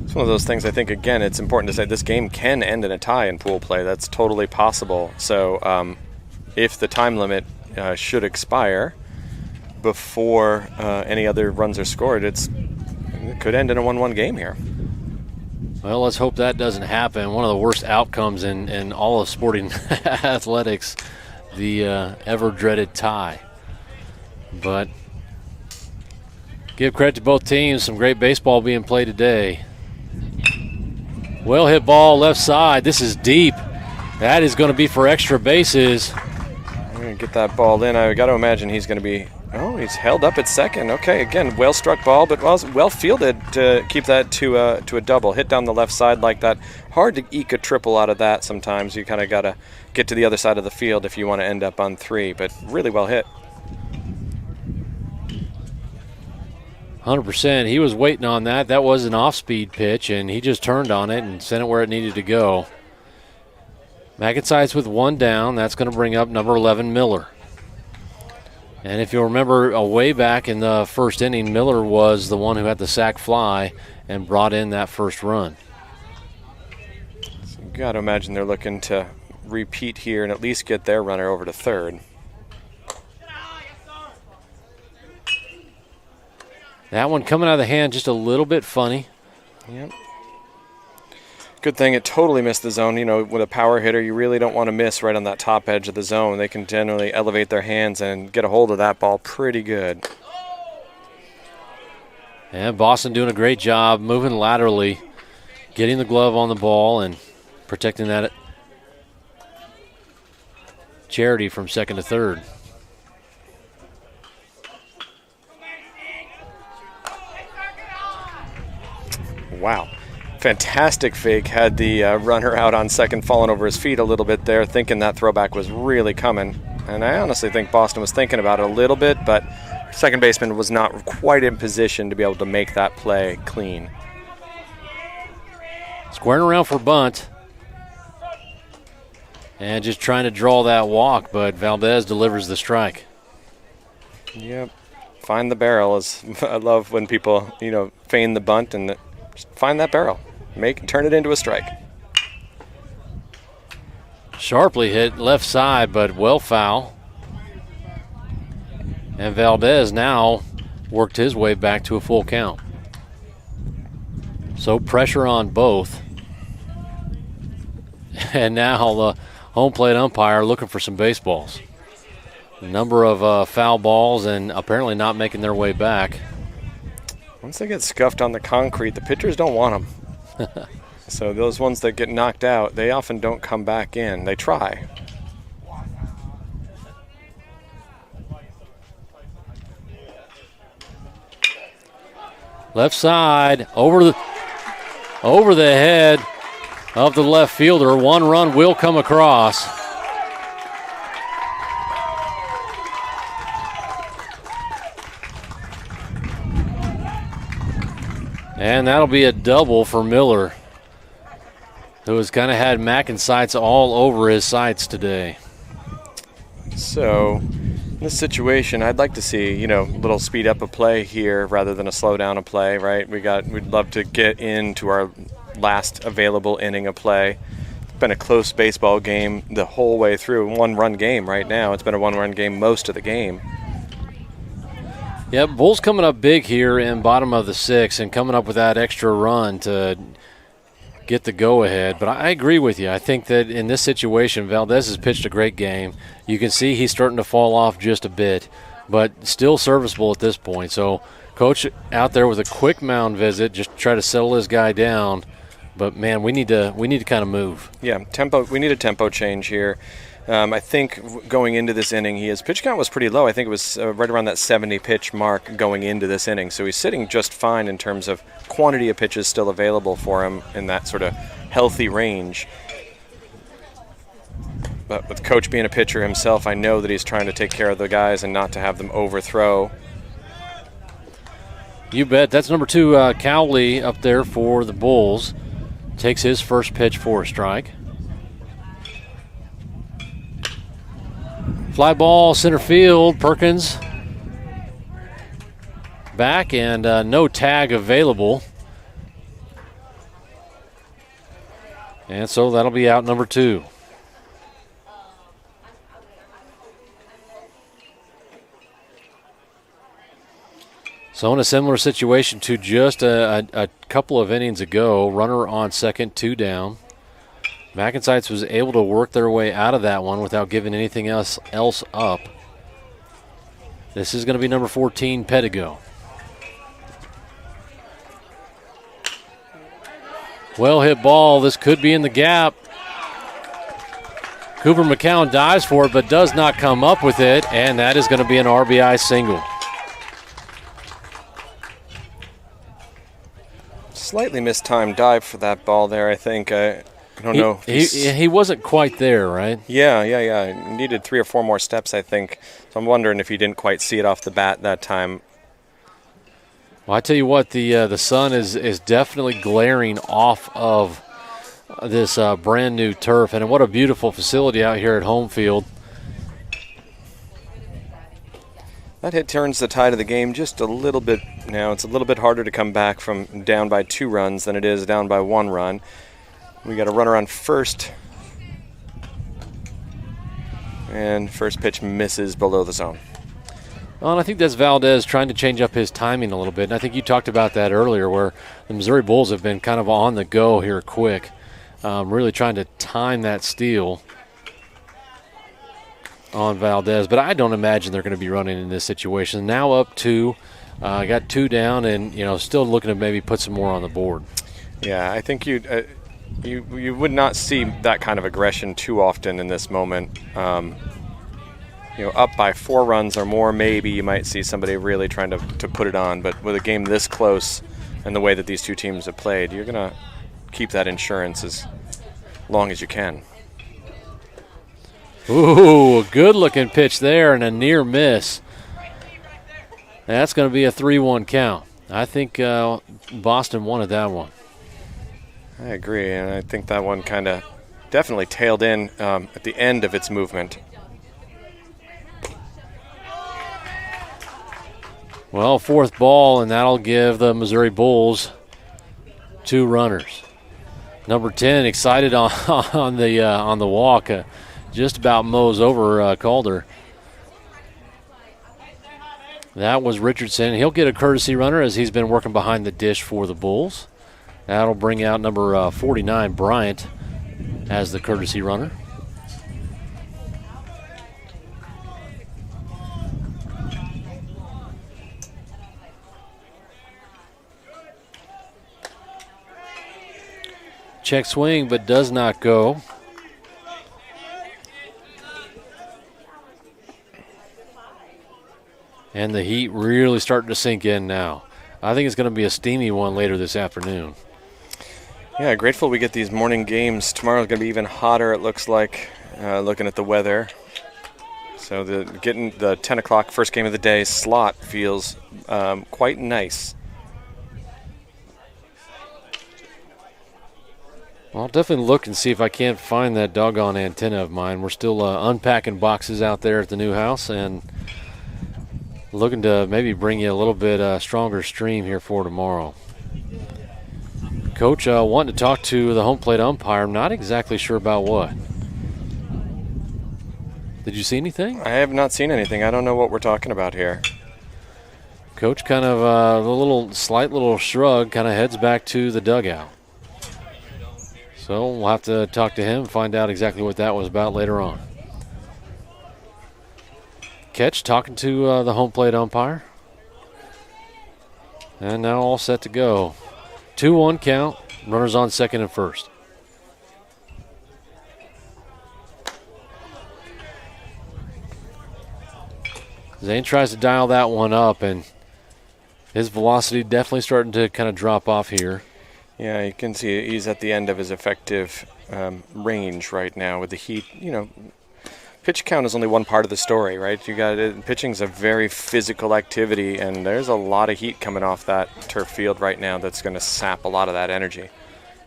It's one of those things I think, again, it's important to say this game can end in a tie in pool play. That's totally possible. So if the time limit should expire before any other runs are scored, it could end in a 1-1 game here. Well, let's hope that doesn't happen. One of the worst outcomes in all of sporting athletics, the ever-dreaded tie. But give credit to both teams. Some great baseball being played today. Well hit ball left side. This is deep. That is going to be for extra bases. I'm going to get that ball in. I got to imagine he's going to be... Oh, he's held up at second. Okay, again, well-struck ball, but well fielded to keep that to a double. Hit down the left side like that. Hard to eke a triple out of that sometimes. You kind of got to get to the other side of the field if you want to end up on 3, but really well hit. 100%. He was waiting on that. That was an off-speed pitch, and he just turned on it and sent it where it needed to go. MacNSeitz with one down. That's going to bring up number 11, Miller. And if you'll remember, way back in the first inning, Miller was the one who had the sac fly and brought in that first run. So you got to imagine they're looking to repeat here and at least get their runner over to third. That one coming out of the hand just a little bit funny. Yep. Good thing it totally missed the zone. You know, with a power hitter, you really don't want to miss right on that top edge of the zone. They can generally elevate their hands and get a hold of that ball pretty good. And Boston doing a great job moving laterally, getting the glove on the ball and protecting that charity from second to third. Wow. Fantastic fake. Had the runner out on second falling over his feet a little bit there, thinking that throwback was really coming. And I honestly think Boston was thinking about it a little bit, but second baseman was not quite in position to be able to make that play clean. Squaring around for bunt. And just trying to draw that walk, but Valdez delivers the strike. Yep. Find the barrel. I love when people, feign the bunt and just find that barrel. Turn it into a strike. Sharply hit left side, but well foul. And Valdez now worked his way back to a full count. So pressure on both. And now the home plate umpire looking for some baseballs. A number of foul balls and apparently not making their way back. Once they get scuffed on the concrete, the pitchers don't want them. So those ones that get knocked out, they often don't come back in. They try. Left side, over the head of the left fielder. One run will come across. And that'll be a double for Miller, who has kind of had MacNSeitz all over his sights today. So in this situation, I'd like to see, a little speed up a play here rather than a slow down a play, right? We'd love to get into our last available inning of play. It's been a close baseball game the whole way through. One-run game right now. It's been a one-run game most of the game. Yep, Bulls coming up big here in bottom of the sixth and coming up with that extra run to get the go-ahead. But I agree with you. I think that in this situation, Valdez has pitched a great game. You can see he's starting to fall off just a bit, but still serviceable at this point. So coach out there with a quick mound visit, just try to settle his guy down. But, man, we need to kind of move. Yeah, tempo. We need a tempo change here. I think going into this inning, his pitch count was pretty low. I think it was right around that 70 pitch mark going into this inning. So he's sitting just fine in terms of quantity of pitches still available for him in that sort of healthy range. But with Coach being a pitcher himself, I know that he's trying to take care of the guys and not to have them overthrow. You bet. That's number 2, Cowley up there for the Bulls. Takes his first pitch for a strike. Fly ball, center field. Perkins back and no tag available. And so that'll be out number 2. So in a similar situation to just a couple of innings ago, runner on second, 2 down. MacNSeitz was able to work their way out of that one without giving anything else up. This is going to be number 14, Pedigo. Well hit ball. This could be in the gap. Cooper McCown dives for it but does not come up with it, and that is going to be an RBI single. Slightly mistimed dive for that ball there, I think. I don't know. He wasn't quite there, right? Yeah. He needed 3 or 4 more steps, I think. So I'm wondering if he didn't quite see it off the bat that time. Well, I tell you what, the sun is definitely glaring off of this brand new turf, and what a beautiful facility out here at home field. That hit turns the tide of the game just a little bit now. It's a little bit harder to come back from down by 2 runs than it is down by 1 run. We got a runner on first. And first pitch misses below the zone. Well, and I think that's Valdez trying to change up his timing a little bit. And I think you talked about that earlier, where the Missouri Bulls have been kind of on the go here quick, really trying to time that steal on Valdez. But I don't imagine they're going to be running in this situation. Now up 2, got 2 down, and still looking to maybe put some more on the board. Yeah, I think you would not see that kind of aggression too often in this moment. Up by 4 runs or more, maybe you might see somebody really trying to put it on. But with a game this close and the way that these two teams have played, you're going to keep that insurance as long as you can. Ooh, a good-looking pitch there and a near miss. That's going to be a 3-1 count. I think Boston wanted that one. I agree, and I think that one kind of definitely tailed in at the end of its movement. Well, 4th ball, and that'll give the Missouri Bulls 2 runners. Number 10 excited on the walk, just about mows over Calder. That was Richardson. He'll get a courtesy runner as he's been working behind the dish for the Bulls. That'll bring out number 49, Bryant, as the courtesy runner. Check swing, but does not go. And the heat really starting to sink in now. I think it's going to be a steamy one later this afternoon. Yeah, grateful we get these morning games. Tomorrow's going to be even hotter, it looks like, looking at the weather. So getting the 10 o'clock first game of the day slot feels quite nice. Well, I'll definitely look and see if I can't find that doggone antenna of mine. We're still unpacking boxes out there at the new house and looking to maybe bring you a little bit stronger stream here for tomorrow. Coach wanting to talk to the home plate umpire. I'm not exactly sure about what. Did you see anything? I have not seen anything. I don't know what we're talking about here. Coach kind of a slight little shrug, kind of heads back to the dugout. So we'll have to talk to him and find out exactly what that was about later on. Catch talking to the home plate umpire. And now all set to go. 2-1 count. Runners on second and first. Zane tries to dial that one up, and his velocity definitely starting to kind of drop off here. Yeah, you can see he's at the end of his effective range right now with the heat. Pitch count is only one part of the story, right? Pitching's a very physical activity, and there's a lot of heat coming off that turf field right now that's going to sap a lot of that energy.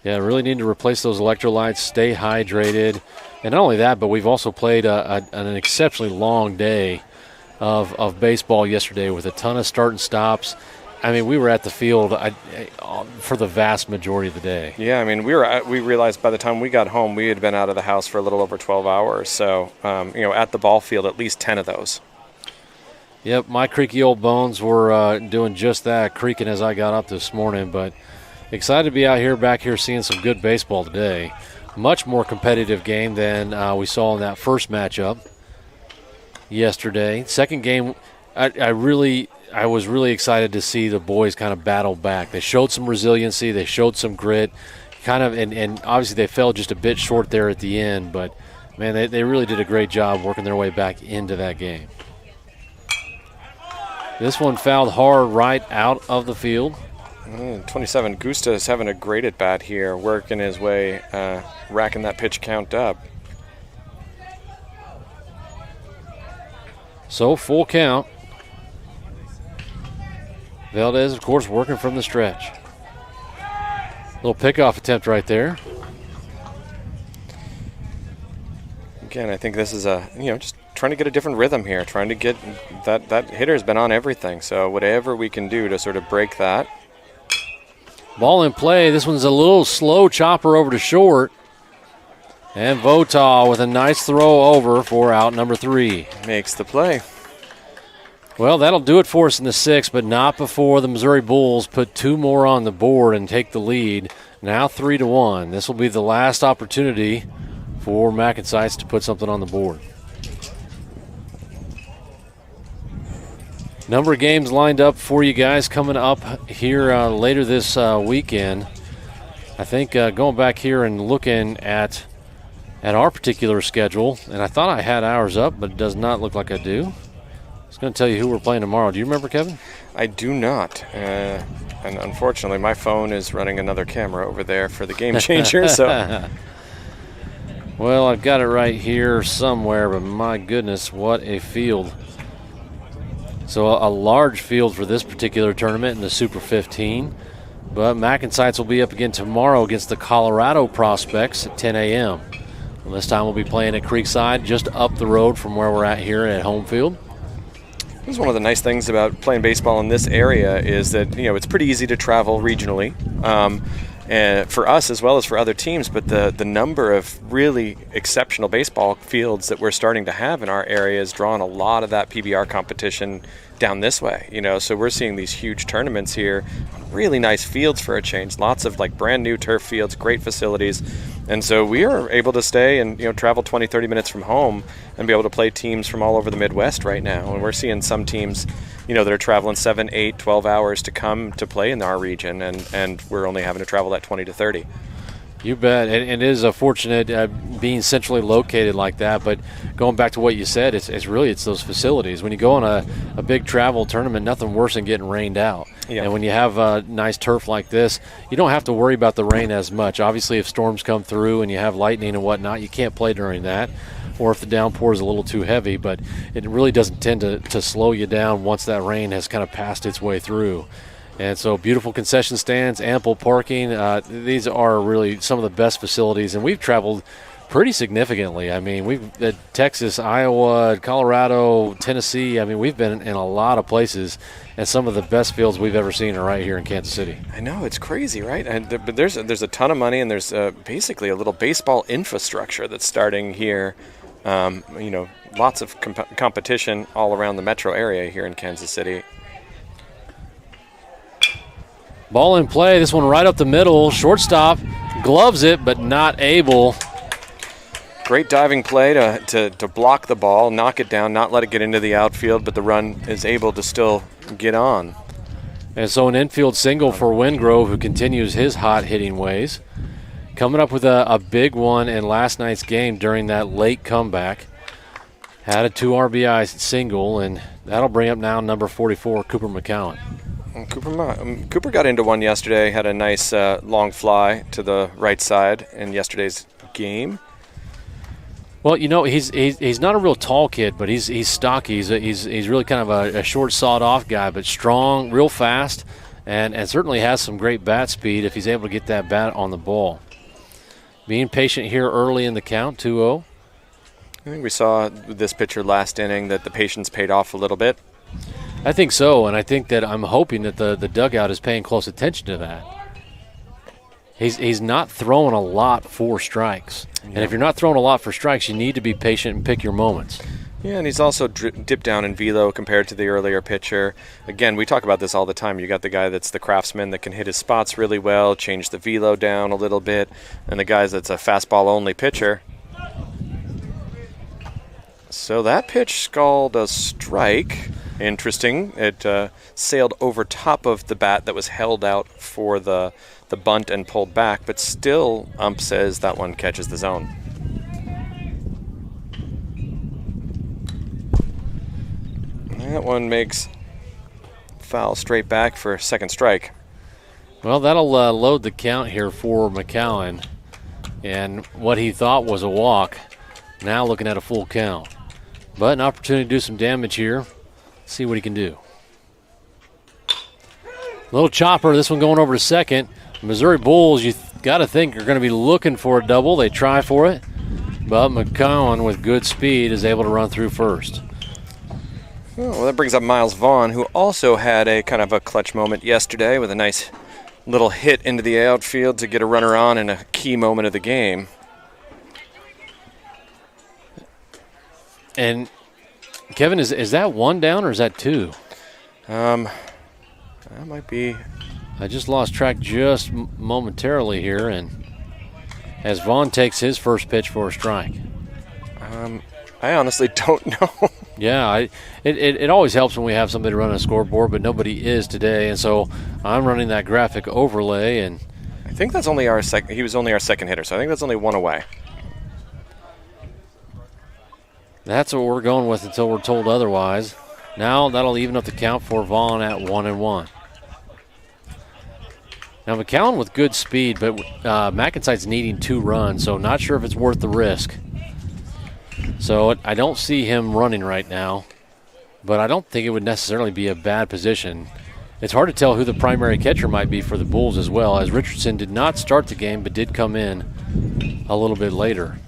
Yeah, really need to replace those electrolytes, stay hydrated. And not only that, but we've also played an exceptionally long day of baseball yesterday with a ton of start and stops. I mean, we were at the field for the vast majority of the day. Yeah, I mean, we realized by the time we got home, we had been out of the house for a little over 12 hours. So, at the ball field, at least 10 of those. Yep, my creaky old bones were doing just that, creaking as I got up this morning. But excited to be back here, seeing some good baseball today. Much more competitive game than we saw in that first matchup yesterday. Second game, I was really excited to see the boys kind of battle back. They showed some resiliency. They showed some grit. And obviously they fell just a bit short there at the end. But, man, they really did a great job working their way back into that game. This one fouled hard right out of the field. 27, Gusta is having a great at-bat here, working his way, racking that pitch count up. So, full count. Valdez, of course, working from the stretch. Little pickoff attempt right there. Again, I think this is just trying to get a different rhythm here, trying to get that hitter's been on everything. So whatever we can do to sort of break that. Ball in play. This one's a little slow chopper over to short. And Votaw with a nice throw over for out number 3. Makes the play. Well, that'll do it for us in the 6th, but not before the Missouri Bulls put 2 more on the board and take the lead. Now 3-1. This will be the last opportunity for MacNSeitz to put something on the board. Number of games lined up for you guys coming up here later this weekend. I think going back here and looking at our particular schedule, and I thought I had ours up, but it does not look like I do. I was going to tell you who we're playing tomorrow. Do you remember, Kevin? I do not. And unfortunately, my phone is running another camera over there for the game changer. So, well, I've got it right here somewhere, but my goodness, what a field. So a large field for this particular tournament in the Super 15. But MacNSeitz will be up again tomorrow against the Colorado Prospects at 10 a.m. And this time we'll be playing at Creekside, just up the road from where we're at here at home field. This is one of the nice things about playing baseball in this area is that, it's pretty easy to travel regionally. And for us as well as for other teams, but the number of really exceptional baseball fields that we're starting to have in our area is drawing a lot of that PBR competition down this way. So we're seeing these huge tournaments here, really nice fields for a change, lots of brand new turf fields, great facilities. And so we are able to stay and travel 20-30 minutes from home and be able to play teams from all over the Midwest right now. And we're seeing some teams that are traveling 7, 8, 12 hours to come to play in our region, and we're only having to travel that 20 to 30. You bet. It is a fortunate being centrally located like that, but going back to what you said, it's those facilities. When you go on a big travel tournament, nothing worse than getting rained out. Yeah. And when you have a nice turf like this, you don't have to worry about the rain as much. Obviously, if storms come through and you have lightning and whatnot, you can't play during that, or if the downpour is a little too heavy, but it really doesn't tend to slow you down once that rain has kind of passed its way through. And so beautiful concession stands, ample parking. These are really some of the best facilities, and we've traveled pretty significantly. I mean, we've at Texas, Iowa, Colorado, Tennessee. I mean, we've been in a lot of places, and some of the best fields we've ever seen are right here in Kansas City. I know, it's crazy, right? But there's a ton of money, and there's basically a little baseball infrastructure that's starting here. Lots of competition all around the metro area here in Kansas City. Ball in play. This one right up the middle. Shortstop gloves it, but not able. Great diving play to block the ball, knock it down, not let it get into the outfield, but the run is able to still get on. And so an infield single for Wingrove, who continues his hot hitting ways. Coming up with a big one in last night's game during that late comeback. Had a 2 RBI single, and that'll bring up now number 44, Cooper McCowan. Cooper got into one yesterday, had a nice long fly to the right side in yesterday's game. Well, he's not a real tall kid, but he's stocky. He's really kind of a short, sawed-off guy, but strong, real fast, and certainly has some great bat speed if he's able to get that bat on the ball. Being patient here early in the count, 2-0. I think we saw this pitcher last inning that the patience paid off a little bit. I think so, and I think that I'm hoping that the dugout is paying close attention to that. He's not throwing a lot for strikes. Yeah. And if you're not throwing a lot for strikes, you need to be patient and pick your moments. Yeah, and he's also dipped down in velo compared to the earlier pitcher. Again, we talk about this all the time. You got the guy that's the craftsman that can hit his spots really well, change the velo down a little bit, and the guy that's a fastball-only pitcher. So that pitch called a strike. Interesting. It sailed over top of the bat that was held out for the bunt and pulled back, but still ump says that one catches the zone. That one makes foul straight back for second strike. Well, that'll load the count here for McCowan. And what he thought was a walk, now looking at a full count. But an opportunity to do some damage here. See what he can do. Little chopper, this one going over to second. Missouri Bulls, you got to think, are going to be looking for a double. They try for it, but McCowan with good speed is able to run through first. Well, that brings up Miles Vaughn, who also had a kind of a clutch moment yesterday with a nice little hit into the outfield to get a runner on in a key moment of the game. And Kevin, is that one down or is that two? That might be. I just lost track just momentarily here, and as Vaughn takes his first pitch for a strike. I honestly don't know. Yeah, it always helps when we have somebody run a scoreboard, but nobody is today, and so I'm running that graphic overlay, and I think that's only our second. He was only our second hitter, so I think that's only one away. that's what we're going with until we're told otherwise. Now that'll even up the count for Vaughn at 1-1. Now McCowan with good speed, but MacNSeitz needing 2 runs, so not sure if it's worth the risk. So I don't see him running right now, but I don't think it would necessarily be a bad position. It's hard to tell who the primary catcher might be for the Bulls as well, as Richardson did not start the game but did come in a little bit later.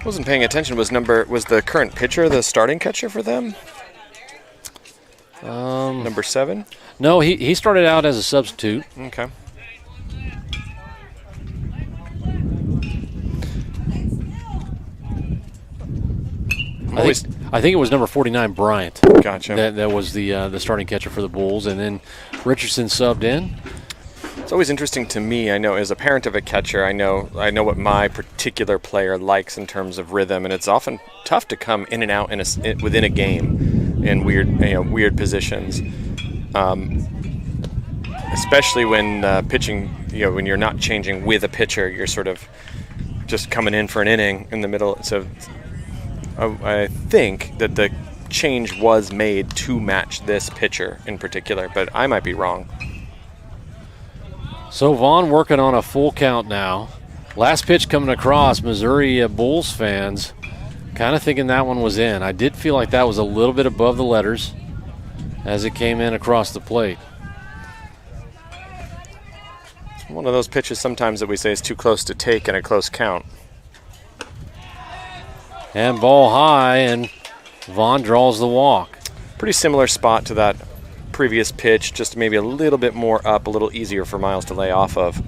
Wasn't paying attention. Was the current pitcher the starting catcher for them? Number 7? No, he started out as a substitute. Okay. I think it was number 49, Bryant. Gotcha. That was the starting catcher for the Bulls, and then Richardson subbed in. It's always interesting to me. I know as a parent of a catcher, I know what my particular player likes in terms of rhythm, and it's often tough to come in and out within a game in weird positions, especially when pitching. When you're not changing with a pitcher, you're sort of just coming in for an inning in the middle. So I think that the change was made to match this pitcher in particular, but I might be wrong. So Vaughn working on a full count now. Last pitch coming across, Missouri Bulls fans kind of thinking that one was in. I did feel like that was a little bit above the letters as it came in across the plate. It's one of those pitches sometimes that we say is too close to take in a close count. And ball high, and Vaughn draws the walk. Pretty similar spot to that previous pitch, just maybe a little bit more up, a little easier for Miles to lay off of.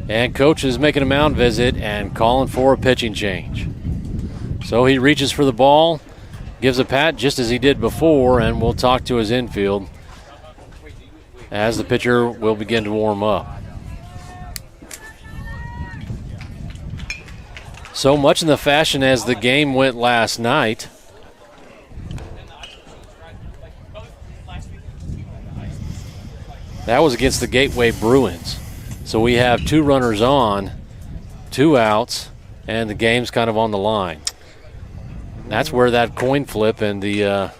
And coach is making a mound visit and calling for a pitching change. So he reaches for the ball, gives a pat just as he did before, and we'll talk to his infield as the pitcher will begin to warm up. So much in the fashion as the game went last night. That was against the Gateway Bruins. So we have 2 runners on, 2 outs, and the game's kind of on the line. That's where that coin flip and the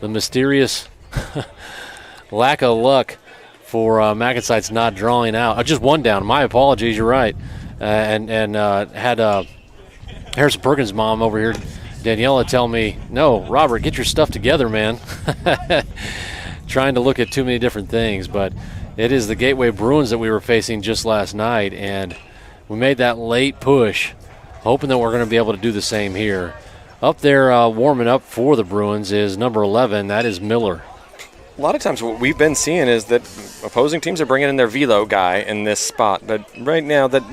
mysterious lack of luck for MacNSeitz not drawing out. Just 1 down. My apologies. You're right. And had Harrison Perkins' mom over here, Daniela, tell me, no, Robert, get your stuff together, man. Trying to look at too many different things, but it is the Gateway Bruins that we were facing just last night, and we made that late push, hoping that we're going to be able to do the same here. Up there warming up for the Bruins is number 11. That is Miller. A lot of times what we've been seeing is that opposing teams are bringing in their velo guy in this spot, but right now that,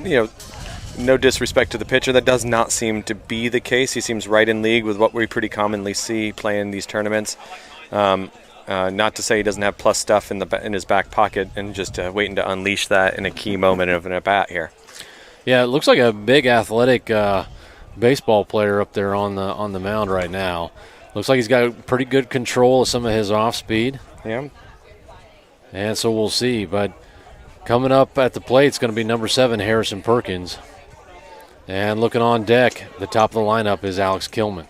no disrespect to the pitcher, that does not seem to be the case. He seems right in league with what we pretty commonly see playing these tournaments. Not to say he doesn't have plus stuff in his back pocket and just waiting to unleash that in a key moment of an at-bat here. Yeah, it looks like a big athletic baseball player up there on the mound right now. Looks like he's got pretty good control of some of his off-speed. Yeah. And so we'll see. But coming up at the plate is going to be number 7, Harrison Perkins. And looking on deck, the top of the lineup is Alex Kilman.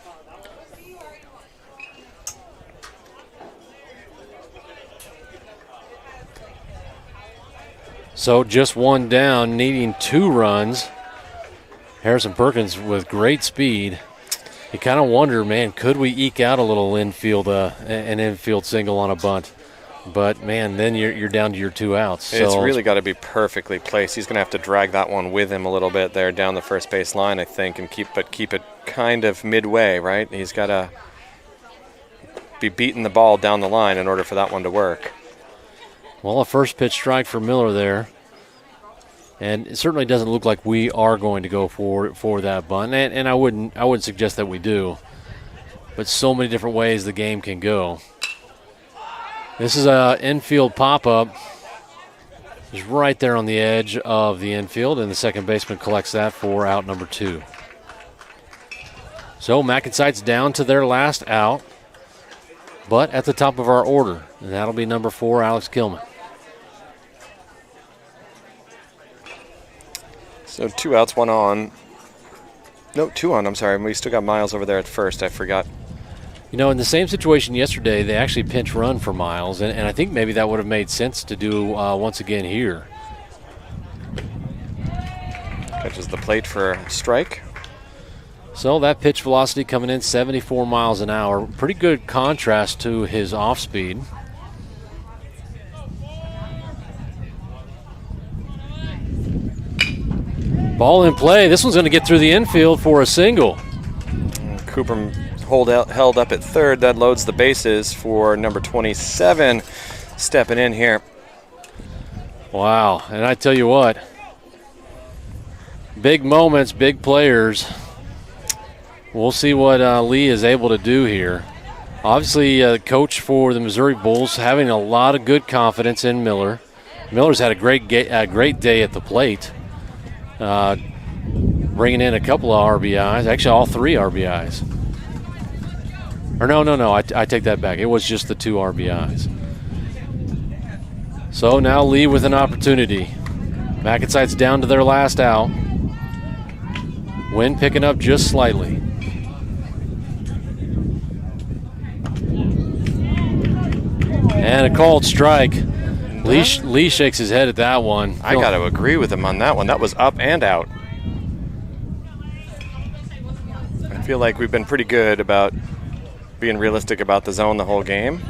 So just 1 down, needing 2 runs. Harrison Perkins with great speed. You kind of wonder, man, could we eke out a little infield, an infield single on a bunt? But, man, then you're down to your 2 outs. So it's really got to be perfectly placed. He's going to have to drag that one with him a little bit there down the first base line, I think, and keep it kind of midway, right? He's got to be beating the ball down the line in order for that one to work. Well, a first pitch strike for Miller there. And it certainly doesn't look like we are going to go for that bunt. And I wouldn't suggest that we do. But so many different ways the game can go. This is an infield pop-up. It's right there on the edge of the infield, and the second baseman collects that for out number 2. So MacNSeitz down to their last out, but at the top of our order, and that'll be number 4, Alex Gilman. So 2 outs, 1 on. No, 2 on, I'm sorry. We still got Miles over there at first. I forgot. You know, in the same situation yesterday, they actually pinch run for Miles, and I think maybe that would have made sense to do once again here. Catches the plate for a strike. So that pitch velocity coming in 74 miles an hour. Pretty good contrast to his off speed. Ball in play. This one's going to get through the infield for a single. Cooper held up at third. That loads the bases for number 27 stepping in here. Wow. And I tell you what, big moments, big players. We'll see what Lee is able to do here. Obviously, the coach for the Missouri Bulls having a lot of good confidence in Miller. Miller's had a great day at the plate. Bringing in a couple of RBIs, actually all 3 RBIs. Or no, I take that back. It was just the 2 RBIs. So now Lee with an opportunity. MacNSeitz down to their last out. Wind picking up just slightly. And a called strike. Lee shakes his head at that one. I got to agree with him on that one. That was up and out. I feel like we've been pretty good about being realistic about the zone the whole game.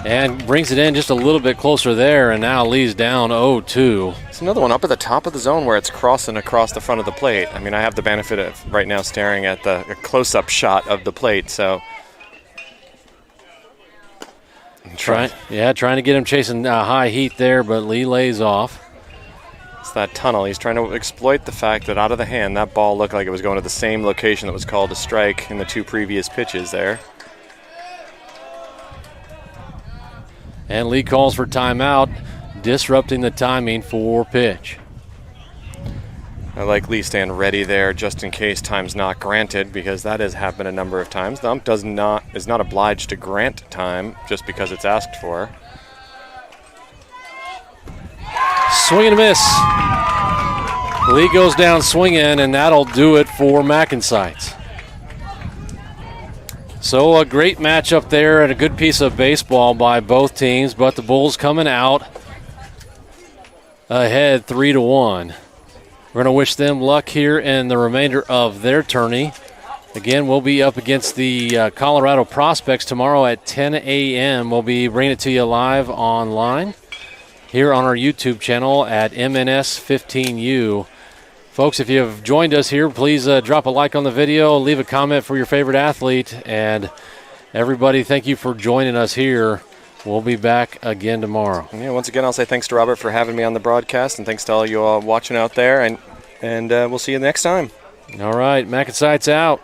And brings it in just a little bit closer there, and now Lee's down 0-2. It's another one up at the top of the zone where it's crossing across the front of the plate. I mean, I have the benefit of right now staring at the close-up shot of the plate, so... Trying to get him chasing high heat there, but Lee lays off. It's that tunnel. He's trying to exploit the fact that out of the hand, that ball looked like it was going to the same location that was called a strike in the 2 previous pitches there. And Lee calls for timeout, disrupting the timing for pitch. I like Lee staying ready there just in case time's not granted, because that has happened a number of times. The ump is not obliged to grant time just because it's asked for. Swing and a miss. Lee goes down swinging, and that'll do it for MacNSeitz. So a great matchup there and a good piece of baseball by both teams, but the Bulls coming out ahead 3-1. We're going to wish them luck here in the remainder of their tourney. Again, we'll be up against the Colorado Prospects tomorrow at 10 a.m. We'll be bringing it to you live online here on our YouTube channel at MacNSeitz 15U. Folks, if you have joined us here, please drop a like on the video, leave a comment for your favorite athlete, and everybody, thank you for joining us here. We'll be back again tomorrow. Yeah, once again, I'll say thanks to Robert for having me on the broadcast, and thanks to all you all watching out there, and we'll see you next time. All right, MacNSeitz out.